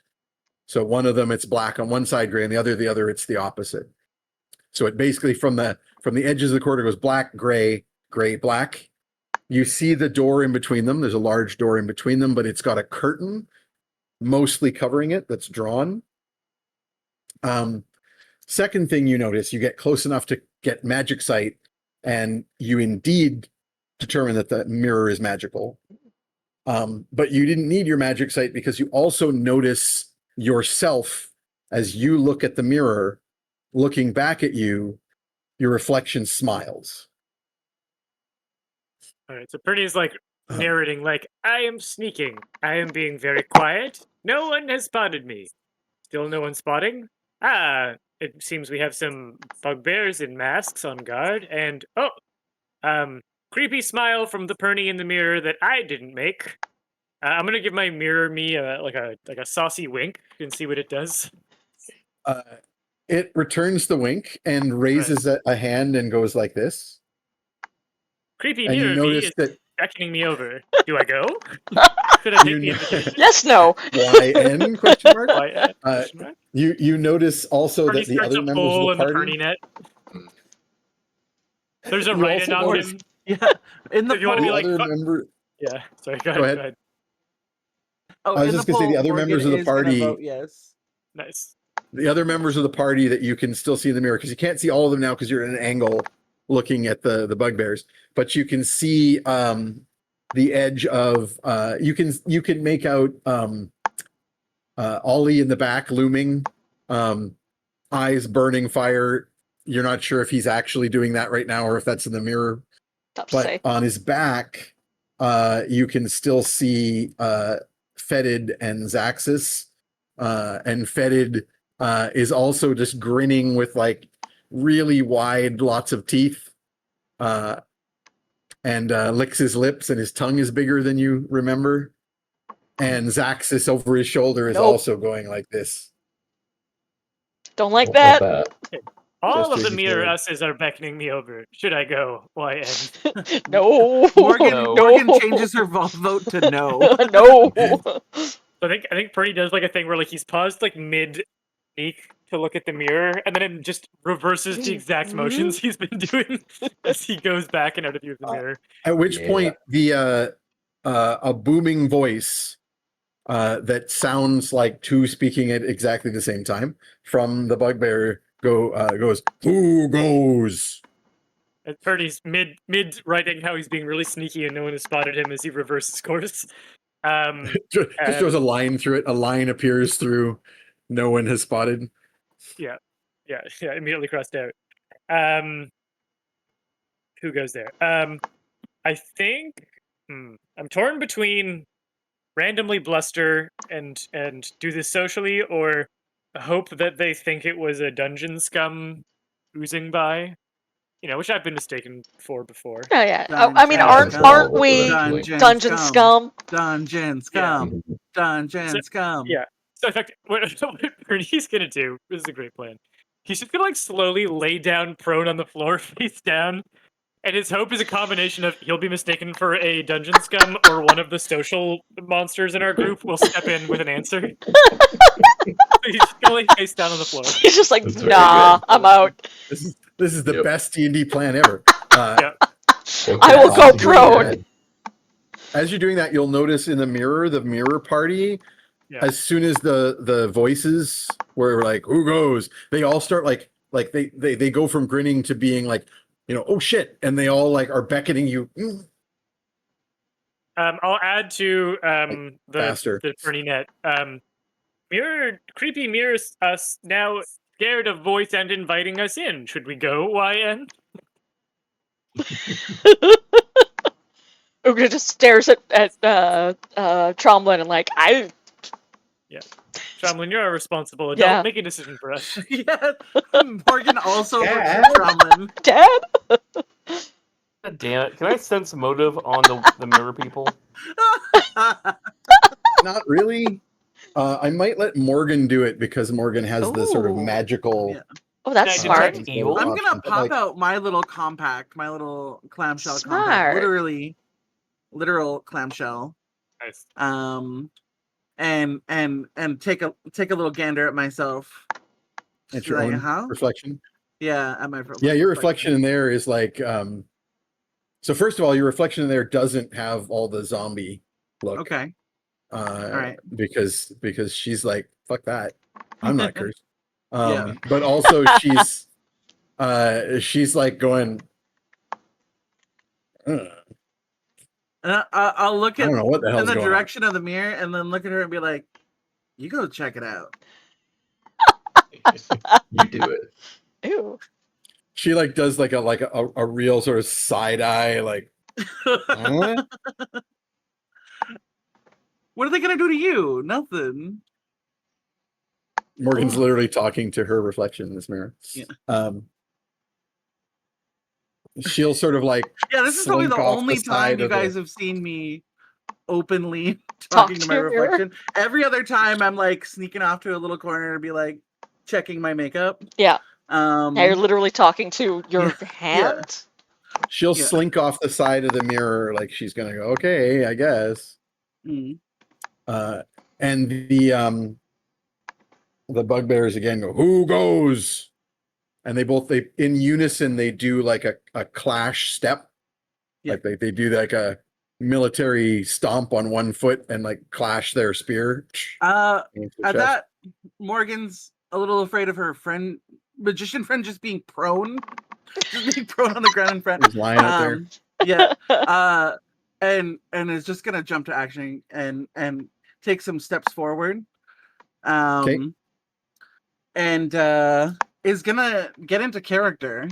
So one of them, it's black on one side, gray on the other it's the opposite. So it basically from the edges of the corridor goes black, gray, gray, black. You see the door in between them. There's a large door in between them, but it's got a curtain mostly covering it that's drawn. Second thing you notice, you get close enough to get magic sight, and you indeed determine that the mirror is magical. But you didn't need your magic sight because you also notice yourself as you look at the mirror, looking back at you, your reflection smiles. All right, so Perny is like narrating, like, I am sneaking. I am being very quiet. No one has spotted me. Still no one spotting? It seems we have some bugbears in masks on guard, and creepy smile from the Perny in the mirror that I didn't make. I'm gonna give my mirror me like a saucy wink and see what it does. It returns the wink and raises a hand and goes like this. Creepy And you mirror me notice is that beckoning me over. Do I go? Should I take You the know- invitation? Yes, no. YN question mark? Why, question mark? You notice also Perny that the starts other a members of poll the in the party. Perny net. There's a You write-in also on notice him. Yeah, in the If you wanna be poll- like, other fuck- member. Yeah, sorry, go Go ahead. ahead. oh, I was in just gonna say poll, the other Morgan members of the is gonna party- vote yes. Nice. The other members of the party that you can still see in the mirror, because you can't see all of them now because you're at an angle looking at the bugbears, but you can see the edge of you can make out Ollie in the back looming, eyes burning fire. You're not sure if he's actually doing that right now or if that's in the mirror, Tough to but say. on his back you can still see Fetid and Zaxis, and Fetid is also just grinning with like really wide, lots of teeth, and licks his lips, and his tongue is bigger than you remember. And Zaxis over his shoulder is Nope. also going like this. Don't like Don't want that. All of the Gesture mirror detail. us's are beckoning me over. Should I go? Why end? No. Morgan No. Morgan changes her vote to no. No. I think Purdy does like a thing where like he's paused like mid sneak to look at the mirror, and then it just reverses the exact motions he's been doing as he goes back and out of view of the mirror. At which Yeah. point, the a booming voice that sounds like two speaking at exactly the same time from the bugbear goes, "Who goes?" And Purdy's mid writing how he's being really sneaky and no one has spotted him as he reverses course. Just And- throws a line through it. A line appears through. No one has spotted. yeah, immediately crossed out. Who goes there? I think I'm torn between randomly bluster and do this socially, or hope that they think it was a dungeon scum oozing by, which I've been mistaken for before. Oh, yeah. Dungeon I mean, Happens scum. aren't we eventually. dungeon scum? Dungeon Yeah. scum. Dungeon scum. Yeah. So in fact, what Bernie's gonna do, this is a great plan. He's just gonna like slowly lay down prone on the floor, face down, and his hope is a combination of he'll be mistaken for a dungeon scum or one of the social monsters in our group will step in with an answer. He's just gonna lay face down on the floor. He's just like, That's very nah, good. I'm out. This is the Yep. best D&D plan ever. Yeah. I will go prone. As you're doing that, you'll notice in the mirror party, Yeah. as soon as the voices were like, "Who goes?" they all start like they go from grinning to being like, "Oh shit," and they all like are beckoning you. I'll add to faster. the Bernie net. Creepy mirrors us now scared of voice and inviting us in. Should we go, YN? Ugra just stares at Tromblin and like, Tromlin, you're a responsible adult. Yeah. Make a decision for us. Yeah. Morgan also looks Dad? at Tromlin. Dad? God damn it. Can I sense motive on the mirror people? Not really. I might let Morgan do it because Morgan has the sort of Ooh. magical. Yeah. Oh, that's Yeah, smart. detect evil? I'm gonna But, pop like, out my little compact, my little clamshell Smart. compact, literal clamshell. Nice. And take a little gander at myself. at Just your like, own huh? reflection. Yeah, at my Yeah, your reflection in there is like. So first of all, your reflection in there doesn't have all the zombie look. Okay. right. Because she's like, fuck that. I'm not cursed. Yeah. But also she's like going, And I'll look I at don't know what the in hell's the going on. direction of the mirror and then look at her and be like, "You go check it out." You do it. Ew. She like does like a real sort of side eye, like, huh? What are they gonna do to you? Nothing. Morgan's literally talking to her reflection in this mirror. Yeah. She'll sort of like Yeah, this is probably slink the off only the side time you of the- guys have seen me openly Talk talking to to my your mirror. reflection. Every other time I'm like sneaking off to a little corner to be like checking my makeup. Yeah. Yeah, Now you're literally talking to your Yeah. hand? She'll Yeah. slink off the side of the mirror like she's gonna go, okay, I guess. Mm. And the bugbears again go, who goes? And they in unison they do like a clash step. Yeah. Like they do like a military stomp on one foot and like clash their spear. At into the chest. that, Morgan's a little afraid of her magician friend just being prone. Just being prone on the ground in front. He's lying out there. Yeah. And is just gonna jump to action and take some steps forward. And is gonna get into character.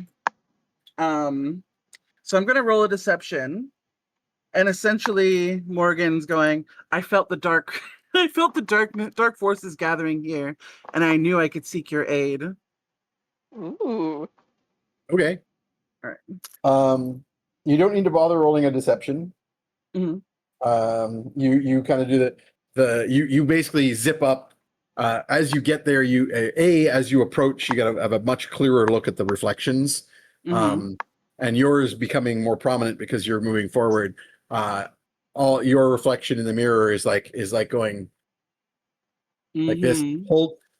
So I'm gonna roll a deception. And essentially Morgan's going, I felt the dark dark forces gathering here, and I knew I could seek your aid. Ooh. Okay. All right. You don't need to bother rolling a deception. Mhm. You kind of do you basically zip up As you get there, as you approach, you got to have a much clearer look at the reflections, and yours becoming more prominent because you're moving forward. All your reflection in the mirror is like going like this.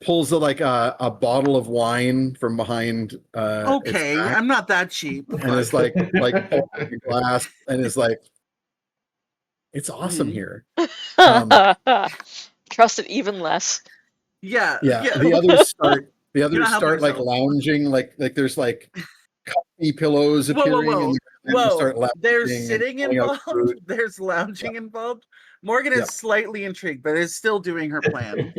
Pulls like a bottle of wine from behind its Okay, back, I'm not that cheap. and it's like pulls the glass, and is like, it's awesome here. Trust it even less. Yeah. The others start not helping like yourself. lounging, like there's like comfy pillows Whoa, appearing, and they start lounging. There's and sitting pulling out involved. food. There's lounging involved. Morgan is slightly intrigued, but is still doing her plan.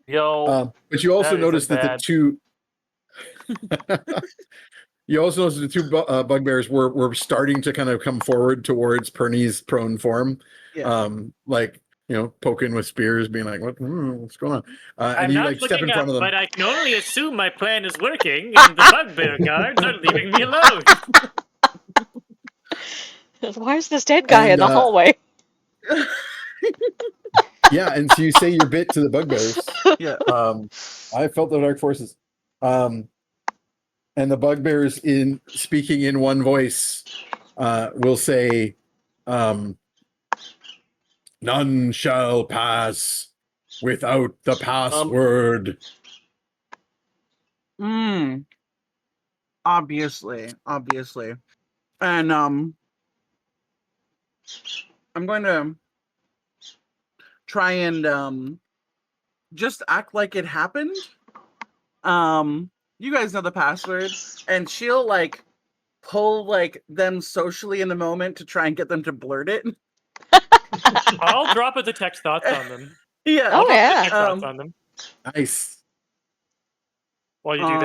Yo, But you also that notice isn't that the bad. two. You also notice the two bugbears were starting to kind of come forward towards Pernie's prone form, Yeah. like poking with spears, being like, what's going on? And I'm you not like step in looking front up, of them. but I can only assume my plan is working, and the bugbear guards are leaving me alone. Why is this dead guy in the hallway? Yeah, and so you say your bit to the bugbears. Yeah. I felt the dark forces. And the bugbears, in speaking in one voice, will say, none shall pass without the password. Obviously. And I'm going to try and just act like it happened. You guys know the password, and she'll like pull like them socially in the moment to try and get them to blurt it. I'll drop a detect thoughts on them. Yeah. Oh, yeah. Detect thoughts on them Nice. while you do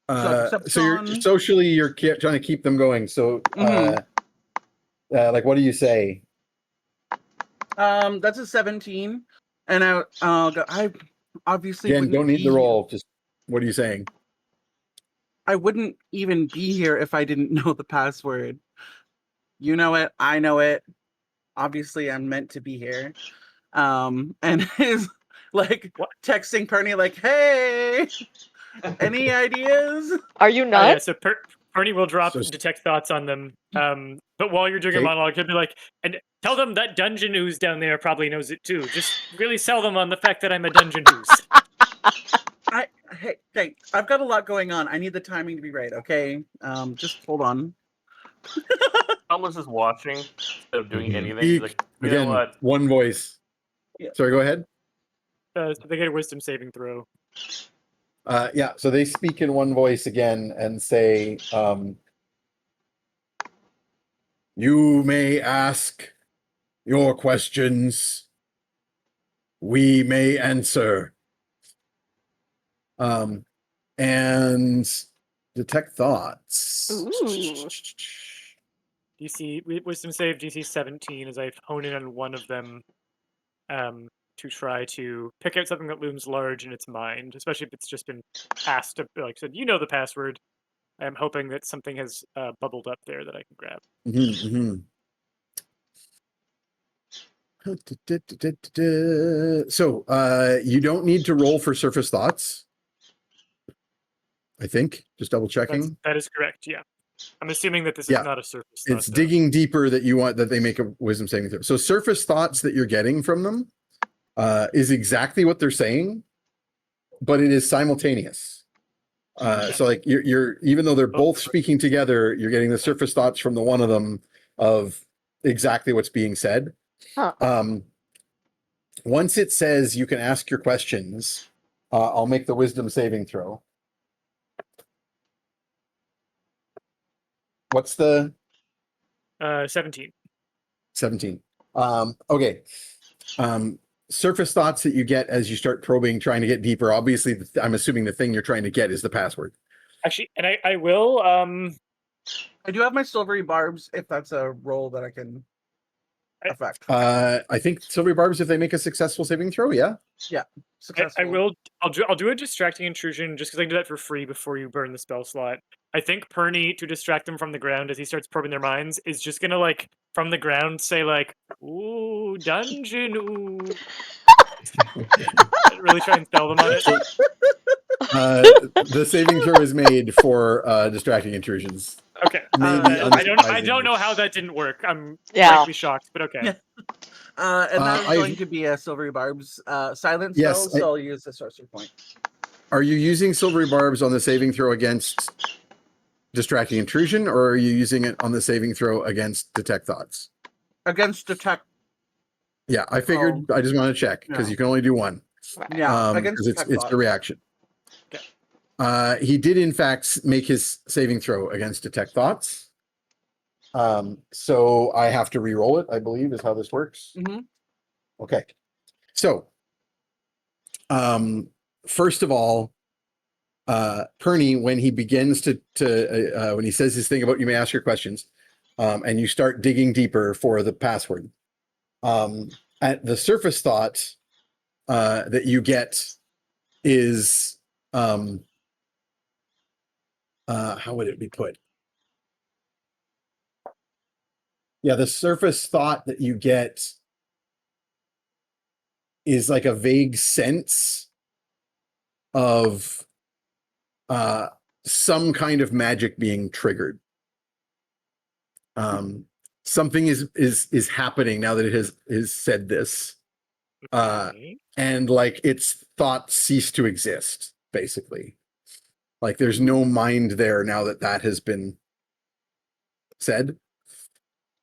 that. So you're socially, you're trying to keep them going. So, like, what do you say? That's a 17, and I obviously Again, wouldn't don't need be the roll. Just what are you saying? I wouldn't even be here if I didn't know the password. You know it. I know it. Obviously, I'm meant to be here. And is like texting Pernie like, "Hey, any ideas?" Are you Oh, not? yeah, so Pernie will drop detect thoughts on them. But while you're doing a monologue, he'll be like, and tell them that Dungeon Ooze down there probably knows it too. Just really sell them on the fact that I'm a Dungeon Ooze. Hey, I've got a lot going on. I need the timing to be right, okay? Just hold on. Thomas is watching instead of doing anything. He's Speak like, you again. know what? One voice. Yeah. Sorry, go ahead. So they get a wisdom saving throw. Yeah, so they speak in one voice again and say, you may ask your questions. We may answer. And detect thoughts. Ooh. DC wisdom save DC 17 as I hone in on one of them to try to pick out something that looms large in its mind, especially if it's just been asked to, like I said, you know the password. I'm hoping that something has bubbled up there that I can grab. So you don't need to roll for surface thoughts. I think just double checking. That is correct. Yeah, I'm assuming that this is not a surface thought. It's digging deeper that you want that they make a wisdom saving throw. So surface thoughts that you're getting from them is exactly what they're saying, but it is simultaneous. So like you're even though they're both speaking together, you're getting the surface thoughts from the one of them of exactly what's being said. Once it says you can ask your questions, I'll make the wisdom saving throw. What's the 17? 17. Okay. Surface thoughts that you get as you start probing, trying to get deeper. Obviously, I'm assuming the thing you're trying to get is the password. Actually, and I will. I do have my silvery barbs if that's a roll that I can affect. I think silvery barbs, if they make a successful saving throw, yeah. Yeah. I will. I'll do a distracting intrusion just because I can do that for free before you burn the spell slot. I think Pernie, to distract them from the ground as he starts probing their minds, is just gonna like from the ground say like, "Ooh, dungeon, ooh." Really try and sell them on it. The saving throw is made for distracting intrusions. Okay. Maybe I don't know how that didn't work. I'm Yeah. frankly shocked, but okay. Yeah. And that is I've- going to be a Silvery Barb's silent Yes, spell, so I'll use the sorcery point. Are you using silvery barbs on the saving throw against distracting intrusion, or are you using it on the saving throw against detect thoughts? Against detect. Yeah, I figured. I just want to check because No. you can only do one. Yeah, against 'cause it's detect the thoughts. reaction. Okay. He did in fact make his saving throw against detect thoughts. So I have to re-roll it, I believe, is how this works. Mhm. Okay. So, first of all, Perny, when he begins to when he says his thing about you may ask your questions, and you start digging deeper for the password, at the surface thought that you get is how would it be put? Yeah, the surface thought that you get is like a vague sense of some kind of magic being triggered. Something is happening now that it has said this, Okay. and like its thoughts cease to exist. Basically, like there's no mind there now that that has been said.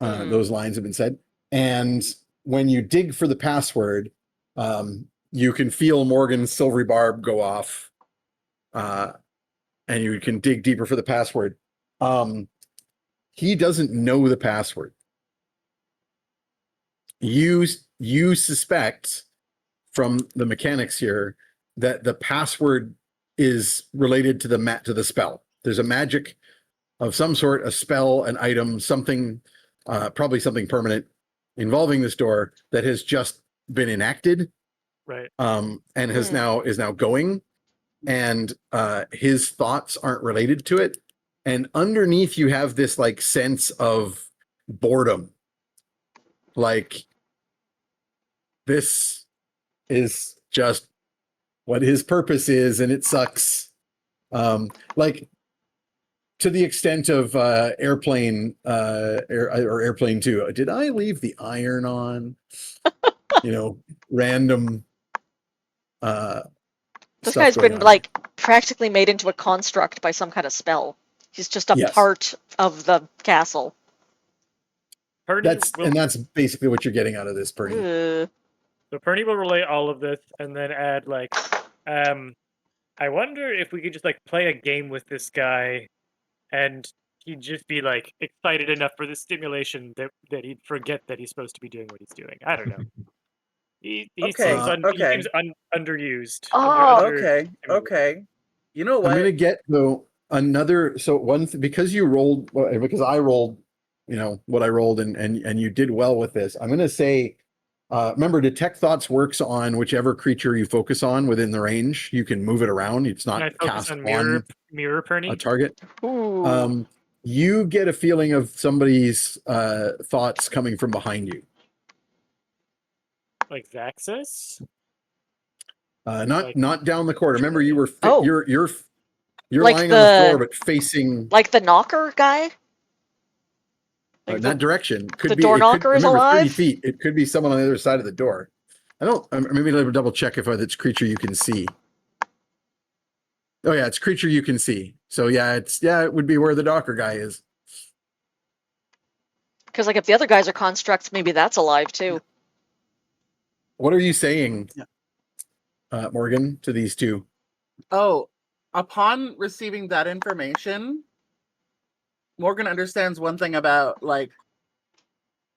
Those lines have been said, and when you dig for the password, you can feel Morgan's silvery barb go off, and you can dig deeper for the password. He doesn't know the password. You suspect from the mechanics here that the password is related to the spell. There's a magic of some sort, a spell, an item, something, probably something permanent involving this door that has just been enacted, Right. and is now going, and his thoughts aren't related to it. And underneath you have this like sense of boredom, like this is just what his purpose is, and it sucks. Like to the extent of Airplane or Airplane 2. Did I leave the iron on? Random This stuff guy's going been on. like practically made into a construct by some kind of spell. He's just a Yes. part of the castle. Purdy That's basically what you're getting out of this, Purdy. So Purdy will relay all of this and then add like, I wonder if we could just like play a game with this guy, and he'd just be like excited enough for the stimulation that he'd forget that he's supposed to be doing what he's doing. I don't know. He Okay, seems okay. he seems underused. Oh. Okay. You know what? I'm gonna get though another. So because you rolled, because I rolled, what I rolled, and you did well with this. I'm gonna say, remember, detect thoughts works on whichever creature you focus on within the range. You can move it around. It's Can I not focus cast on on mirror Purdy? a target. Ooh. You get a feeling of somebody's thoughts coming from behind you. Like Zaxxas? Not down the corridor. Remember, you were Oh. you're Like lying on the floor, but facing Like the knocker guy? Like in that direction. Could the be door it knocker could, is remember, 30 alive? feet. It could be someone on the other side of the door. I don't. Maybe let me double check if it's creature you can see. Oh yeah, it's creature you can see. So yeah, it would be where the Docker guy is. Because like if the other guys are constructs, maybe that's alive too. What are you saying, Yeah. Morgan, to these two? Oh, upon receiving that information, Morgan understands one thing about like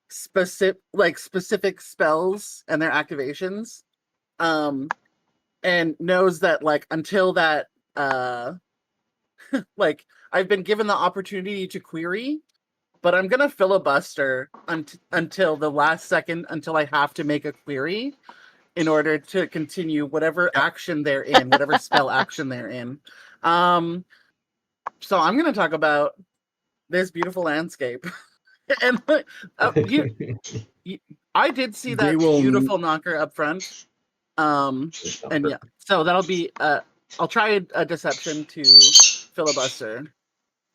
specific spells and their activations, and knows that like until that like I've been given the opportunity to query, but I'm gonna filibuster until the last second until I have to make a query in order to continue whatever action they're in, whatever spell action they're in. So I'm gonna talk about this beautiful landscape. And I did see They that will- beautiful knocker up front. And yeah, so that'll be I'll try a deception to filibuster.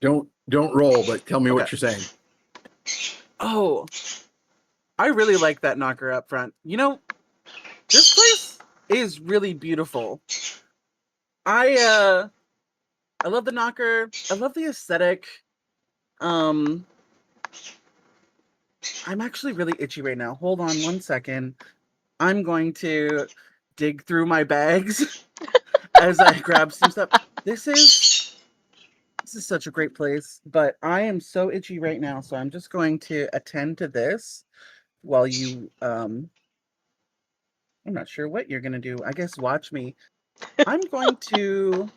Don't roll, but tell me what Okay. you're saying. Oh, I really like that knocker up front. You know, this place is really beautiful. I love the knocker. I love the aesthetic. I'm actually really itchy right now. Hold on one second. I'm going to dig through my bags as I grab some stuff. This is such a great place, but I am so itchy right now, so I'm just going to attend to this while you I'm not sure what you're gonna do. I guess watch me. I'm going to,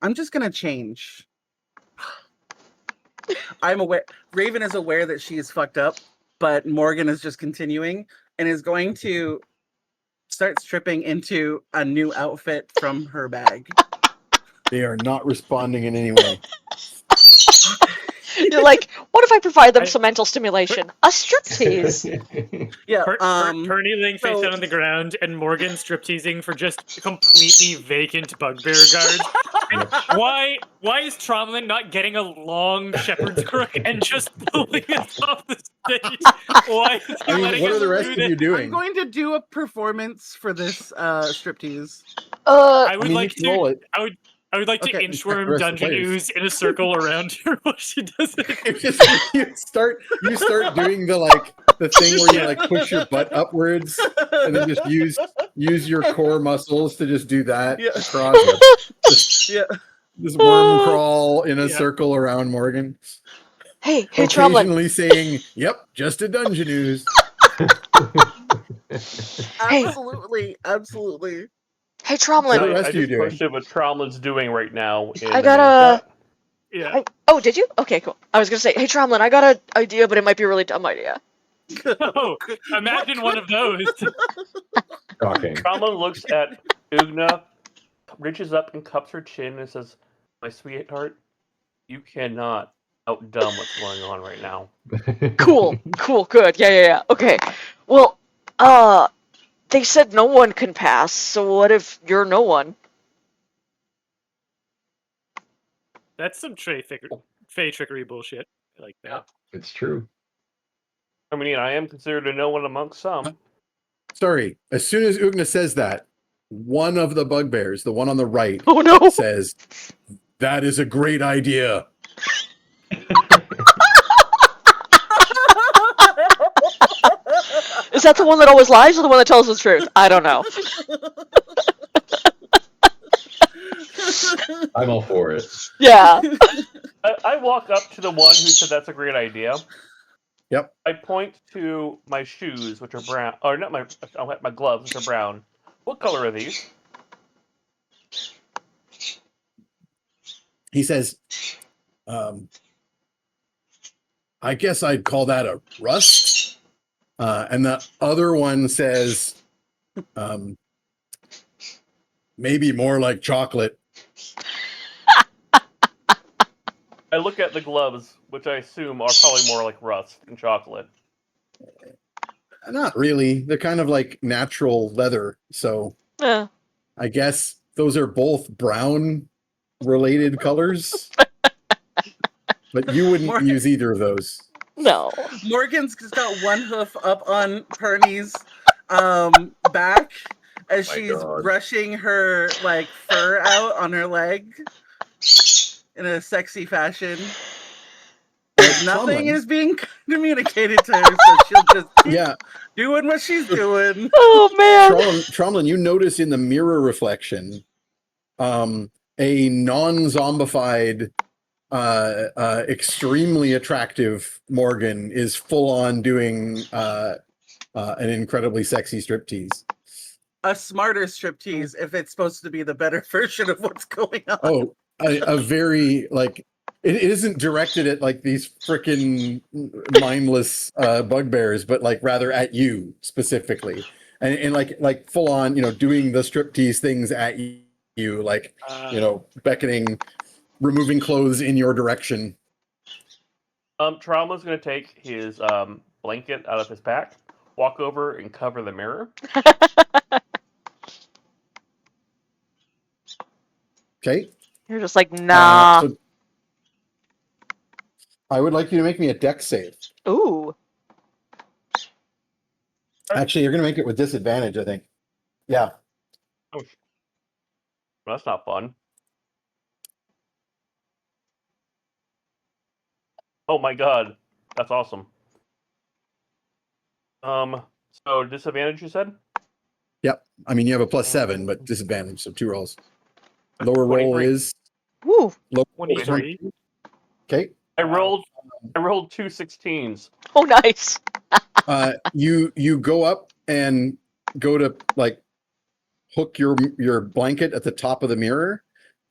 I'm just gonna change. I'm aware Raven is aware that she is fucked up, but Morgan is just continuing and is going to start stripping into a new outfit from her bag. They are not responding in any way. You're like, what if I provide them some mental stimulation? A striptease. Yeah. Perny laying face down on the ground, and Morgan stripteasing for just completely vacant bugbear guards. Why is Tromlin not getting a long shepherd's crook and just pulling it off the stage? Why is he letting what are him the rest do of this? you I'm doing? going to do a performance for this striptease. I would you like can roll to. it. I would like Okay. to The inchworm rest of the Dungeon players. Ooze in a circle around her while she does it. It's just, you start doing the thing where you push your butt upwards and then just use your core muscles to just do that Yeah. across. Yeah. This worm crawl in a Yeah. circle around Morgan. Hey, Tromlin. Occasionally saying, "Yep, just a dungeon ooze." Absolutely. Absolutely. Hey, What Tromlin. are the rest I of you just doing? posted what Tromlin's doing right now in I the main gotta. chat. Yeah. Oh, did you? Okay, cool. I was gonna say, hey, Tromlin, I got an idea, but it might be a really dumb idea. Oh, imagine one of those. Shocking. Tromlin looks at Ugna, reaches up and cups her chin and says, "My sweetheart, you cannot outdumb what's going on right now." Cool, good. Yeah. Okay. Well, they said no one can pass, so what if you're no one? That's some Fey trickery bullshit. I like that. It's true. I mean, I am considered a no one amongst some. Sorry. As soon as Ugna says that, one of the bugbears, the one on the right, Oh no! says, "That is a great idea." Is that the one that always lies or the one that tells the truth? I don't know. I'm all for it. Yeah. I walk up to the one who said that's a great idea. Yep. I point to my shoes, which are brown, or not my gloves, which are brown. What color are these? He says, "I guess I'd call that a rust." And the other one says, "Maybe more like chocolate." I look at the gloves, which I assume are probably more like rust than chocolate. Not really. They're kind of like natural leather. So Yeah. I guess those are both brown related colors. But you wouldn't use either of those. No. Morgan's just got one hoof up on Perny's back as she's God. brushing her fur out on her leg in a sexy fashion. Nothing Tromlin. is being communicated to her, so she'll just keep doing what she's doing. Oh man. Tromlin, you notice in the mirror reflection, a non-zombified, extremely attractive Morgan is full on doing an incredibly sexy striptease. A smarter striptease if it's supposed to be the better version of what's going on. Oh, a very it isn't directed at these freaking mindless bugbears, but rather at you specifically, and like full on, doing the striptease things at you, beckoning, removing clothes in your direction. Trauma's gonna take his blanket out of his pack, walk over and cover the mirror. Okay. You're just like, nah. So I would like you to make me a dex save. Ooh. Actually, you're going to make it with disadvantage, I think. Yeah. Well, that's not fun. Oh my god, that's awesome. So disadvantage, you said? Yep. I mean, you have a +7, but disadvantage, so 2 rolls. That's Lower roll 23. is Woo. lower roll is 23. Okay. I rolled 2 16s. Oh, nice. You go up and go to like hook your blanket at the top of the mirror,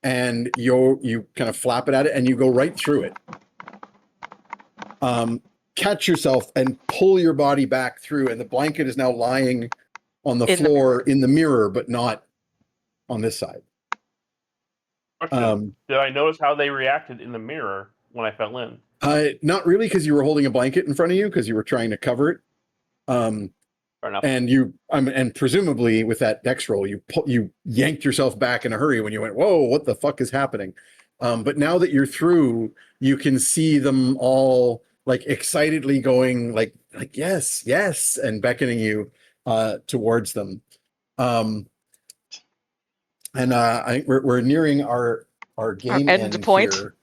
and you kind of flap it at it, and you go right through it. Catch yourself and pull your body back through, and the blanket is now lying on the In the floor in the mirror, but not on this side. Question. Did I notice how they reacted in the mirror when I fell in? Not really, because you were holding a blanket in front of you because you were trying to cover it. Fair enough. And and presumably with that dex roll, you yanked yourself back in a hurry when you went, whoa, what the fuck is happening? But now that you're through, you can see them all like excitedly going like yes, yes, and beckoning you towards them. And I think we're nearing our game end point. here.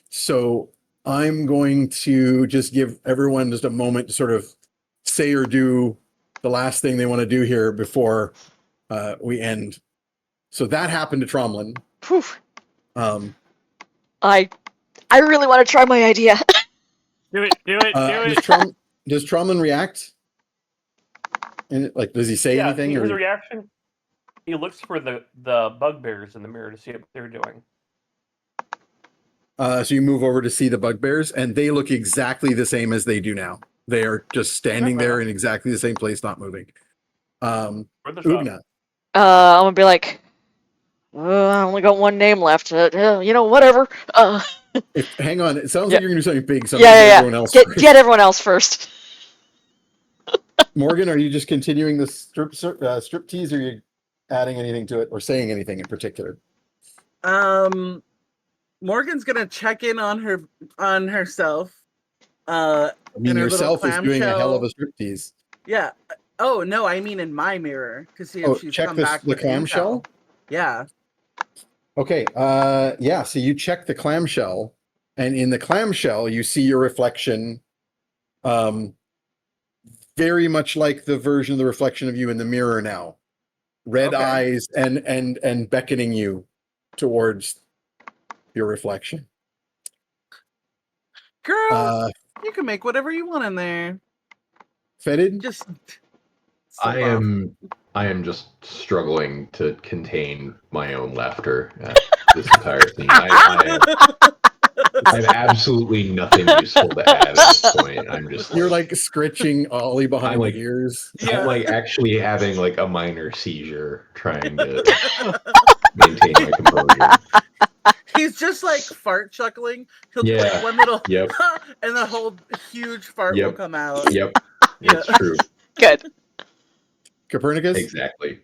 So I'm going to just give everyone just a moment to sort of say or do the last thing they want to do here before we end. So that happened to Tromlin. Whew. I really want to try my idea. Do it. Does Tromlin react? And like, does he say anything? His Or reaction, he looks for the bugbears in the mirror to see what they're doing. so you move over to see the bugbears, and they look exactly the same as they do now. They are just standing there in exactly the same place, not moving. Ugna. I'm gonna be like, I only got one name left. Whatever. Hang on, it sounds like you're gonna do something big. So Yeah. everyone else Get everyone else first. Morgan, are you just continuing the strip tease, or are you adding anything to it or saying anything in particular? Morgan's gonna check in on herself. I mean, yourself is doing a hell of clamshell. a strip tease. Yeah. Oh no, I mean in my mirror to see if she's check come the back with clamshell. intel. Yeah. Okay. Yeah. So you check the clamshell, and in the clamshell, you see your reflection. Very much like the version of the reflection of you in the mirror now. Red eyes and beckoning you towards your reflection. Girl, you can make whatever you want in there. Fetid? Just I am just struggling to contain my own laughter at this entire scene. I have absolutely nothing useful to add at this point. I'm just You're like scritching Ollie behind the ears. I'm like actually having like a minor seizure trying to maintain my composure. He's just like fart chuckling. He'll do Yeah. like one little Yep. and the whole huge fart Yep. will come out. Yep. Yeah. It's true. Good. Copernicus? Exactly.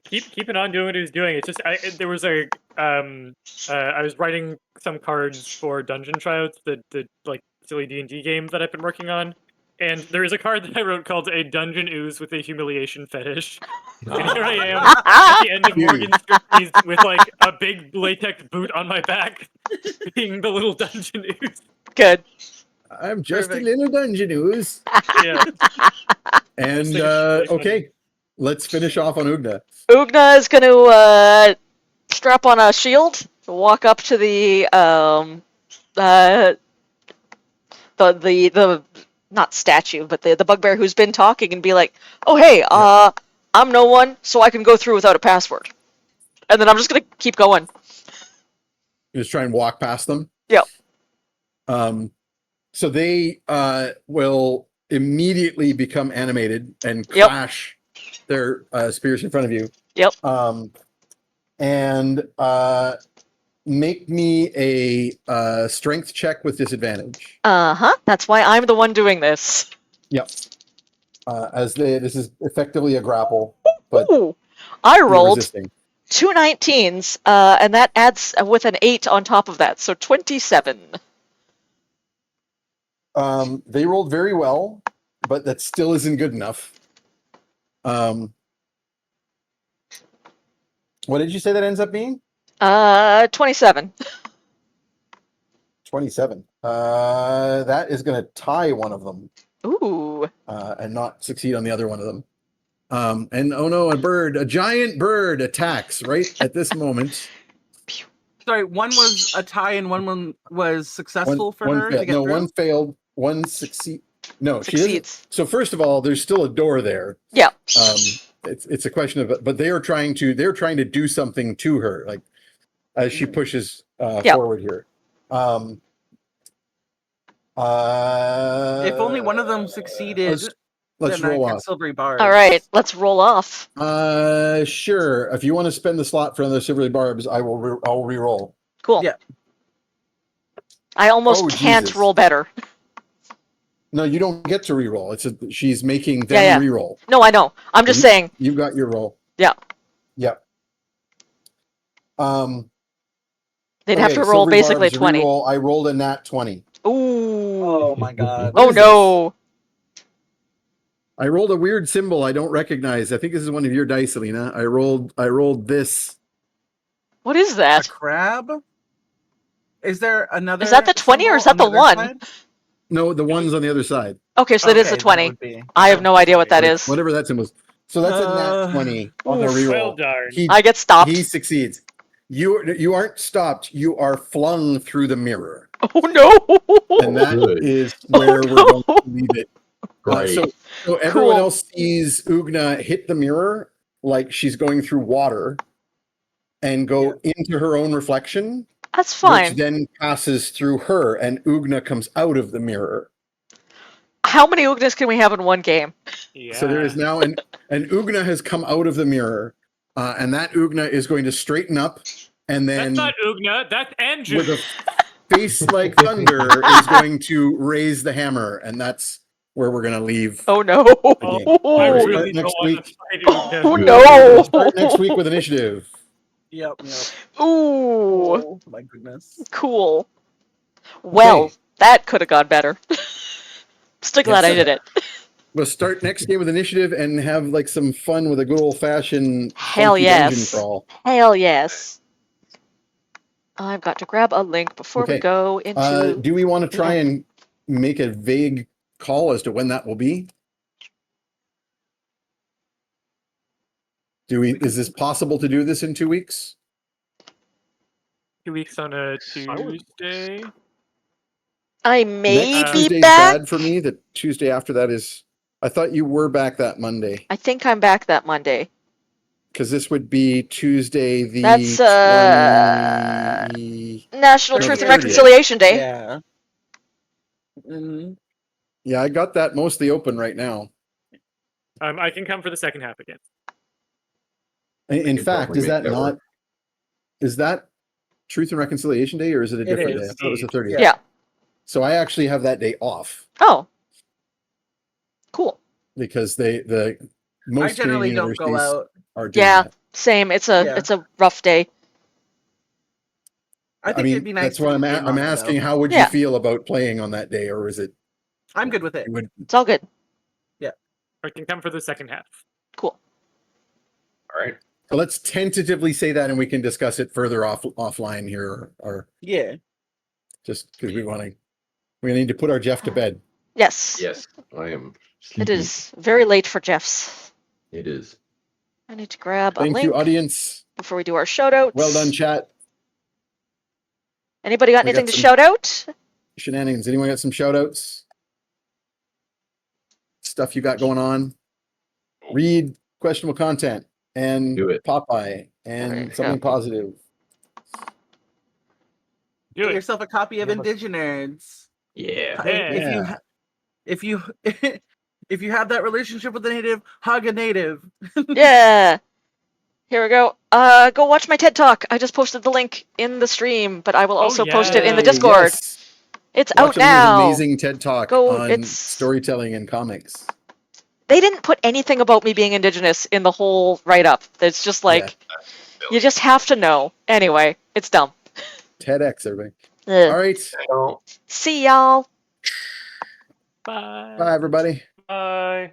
Keeping on doing what he was doing. It's just there was a I was writing some cards for Dungeon Tryouts, the like silly D&D game that I've been working on, and there is a card that I wrote called a Dungeon Ooze with a Humiliation Fetish. And here I am at the end of Morgan's striptease with like a big latex boot on my back, being the little Dungeon Ooze. Good. I'm just Perfect. a little dungeon ooze. Yeah. And Really funny. okay, let's finish off on Ugna. Ugna is going to strap on a shield, walk up to the not statue, but the bugbear who's been talking, and be like, "Oh hey, I'm no one, so I can go through without a password." And then I'm just gonna keep going. You just try and walk past them. Yep. So they will immediately become animated and clash their spears in front of you. Yep. And make me a strength check with disadvantage. That's why I'm the one doing this. Yep. This is effectively a grapple, but Ooh, I you're rolled resisting. 2 19s, and that adds with an 8 on top of that, so 27. They rolled very well, but that still isn't good enough. What did you say that ends up being? 27. 27. That is going to tie one of them Ooh. and not succeed on the other one of them. And oh no, a giant bird attacks right at this moment. Sorry, one was a tie and one was successful for her to failed. get No, through? one failed. One succeed. No, she doesn't. Succeeds. So first of all, there's still a door there. Yeah. It's a question of, but they're trying to do something to her, like as she pushes forward here. If only one of them succeeded, Let's then I roll get off. silvery barbs. All right, let's roll off. Sure. If you want to spend the slot for another silvery barbs, I'll re-roll. Cool. Yeah. I almost Oh, can't Jesus. roll better. No, you don't get to re-roll. She's making them Yeah. re-roll. No, I know. I'm just saying. You got your roll. Yeah. Yep. They'd have to roll silvery basically barbs, 20. re-roll. I rolled a nat 20. Ooh. Oh my god. Oh is no. I rolled a weird symbol I don't recognize. I think this is one of your dice, Alina. I rolled this. What is A that? crab? Is there another? Is that the 20 or is symbol that on the other 1? side? No, the one's on the other side. Okay, so that is the Okay, then it 20. would be- I have no idea what that Like, is. whatever that symbol is. So that's a nat 20 on the Oof. reroll. Well darn. I get stopped. He succeeds. You aren't stopped. You are flung through the mirror, Oh no. and that Good. is where we're going to leave it. Great. So everyone Cool. else sees Ugna hit the mirror like she's going through water, and go into her own reflection, That's fine. which then passes through her, and Ugna comes out of the mirror. How many Ugnas can we have in one game? Yeah. So there is now an Ugna has come out of the mirror, and that Ugna is going to straighten up, and then That's not Ugna, that's Andrew. with a face like thunder is going to raise the hammer, and that's where we're going to leave. Oh no. game. I We'll really start don't next want week. to fight Ugna. Oh Good. no. Start next week with initiative. Yep. Ooh. Oh my goodness. Cool. Well, Okay. that could have gone better. Still glad I Yes. did it. We'll start next game with initiative and have like some fun with a good old fashioned Hell dungeon yes. crawl. Hell yes. I've got to grab a link before we Okay. go into. Do we want to try Yeah. and make a vague call as to when that will be? Is this possible to do this in 2 weeks? 2 weeks on a Tuesday. I may Next be Tuesday's back. bad for me. The Tuesday after that is. I thought you were back that Monday, I think I'm back that Monday. because this would be Tuesday the That's, 20... National No, Truth and 30th. Reconciliation Day. Yeah. Mhm. Yeah, I got that mostly open right now. I can come for the second half again. In could fact, probably is make that that not? work. Is that Truth and Reconciliation Day, or is it a It different is. day? I thought it was the 30th. Yeah. So I actually have that day off Oh. Cool. because the most I generally Canadian don't go universities out. are doing Yeah. that. Same. It's Yeah. a rough day. I think it'd be nice. That's to what do I'm. the game I'm on it, asking. though. How would Yeah. you feel about playing on that day, or is it? I'm good with it. You would. It's all good. I can come for the second half. Cool. All right. So let's tentatively say that, and we can discuss it further offline here, or Yeah. just because we need to put our Jeff to bed. Yes. Yes, I am. It Sleepy. is very late for Jeff's. It is. I need to grab a Thank link you, audience. before we do our shout outs. Well done, chat. Anybody got We got anything to some- shout out? Shenanigans. Anyone got some shout outs? Stuff you got going on? Read questionable content and Do it. Popeye and There you something go. positive. Do Get it. yourself a copy of Yeah, but- Indigenous. Yeah. Yeah. If you if you have that relationship with a native, hug a native. Yeah. Here we go. Go watch my TED Talk. I just posted the link in the stream, but I will also post it in the Yay, Discord. yes. It's Watch out Alina's now. amazing TED Talk Go, on it's- storytelling and comics. They didn't put anything about me being indigenous in the whole write-up. It's just like you just have to know. Anyway, it's dumb. TEDx, everybody. Ugh. All right. So, See y'all. Bye. Bye, everybody. bye.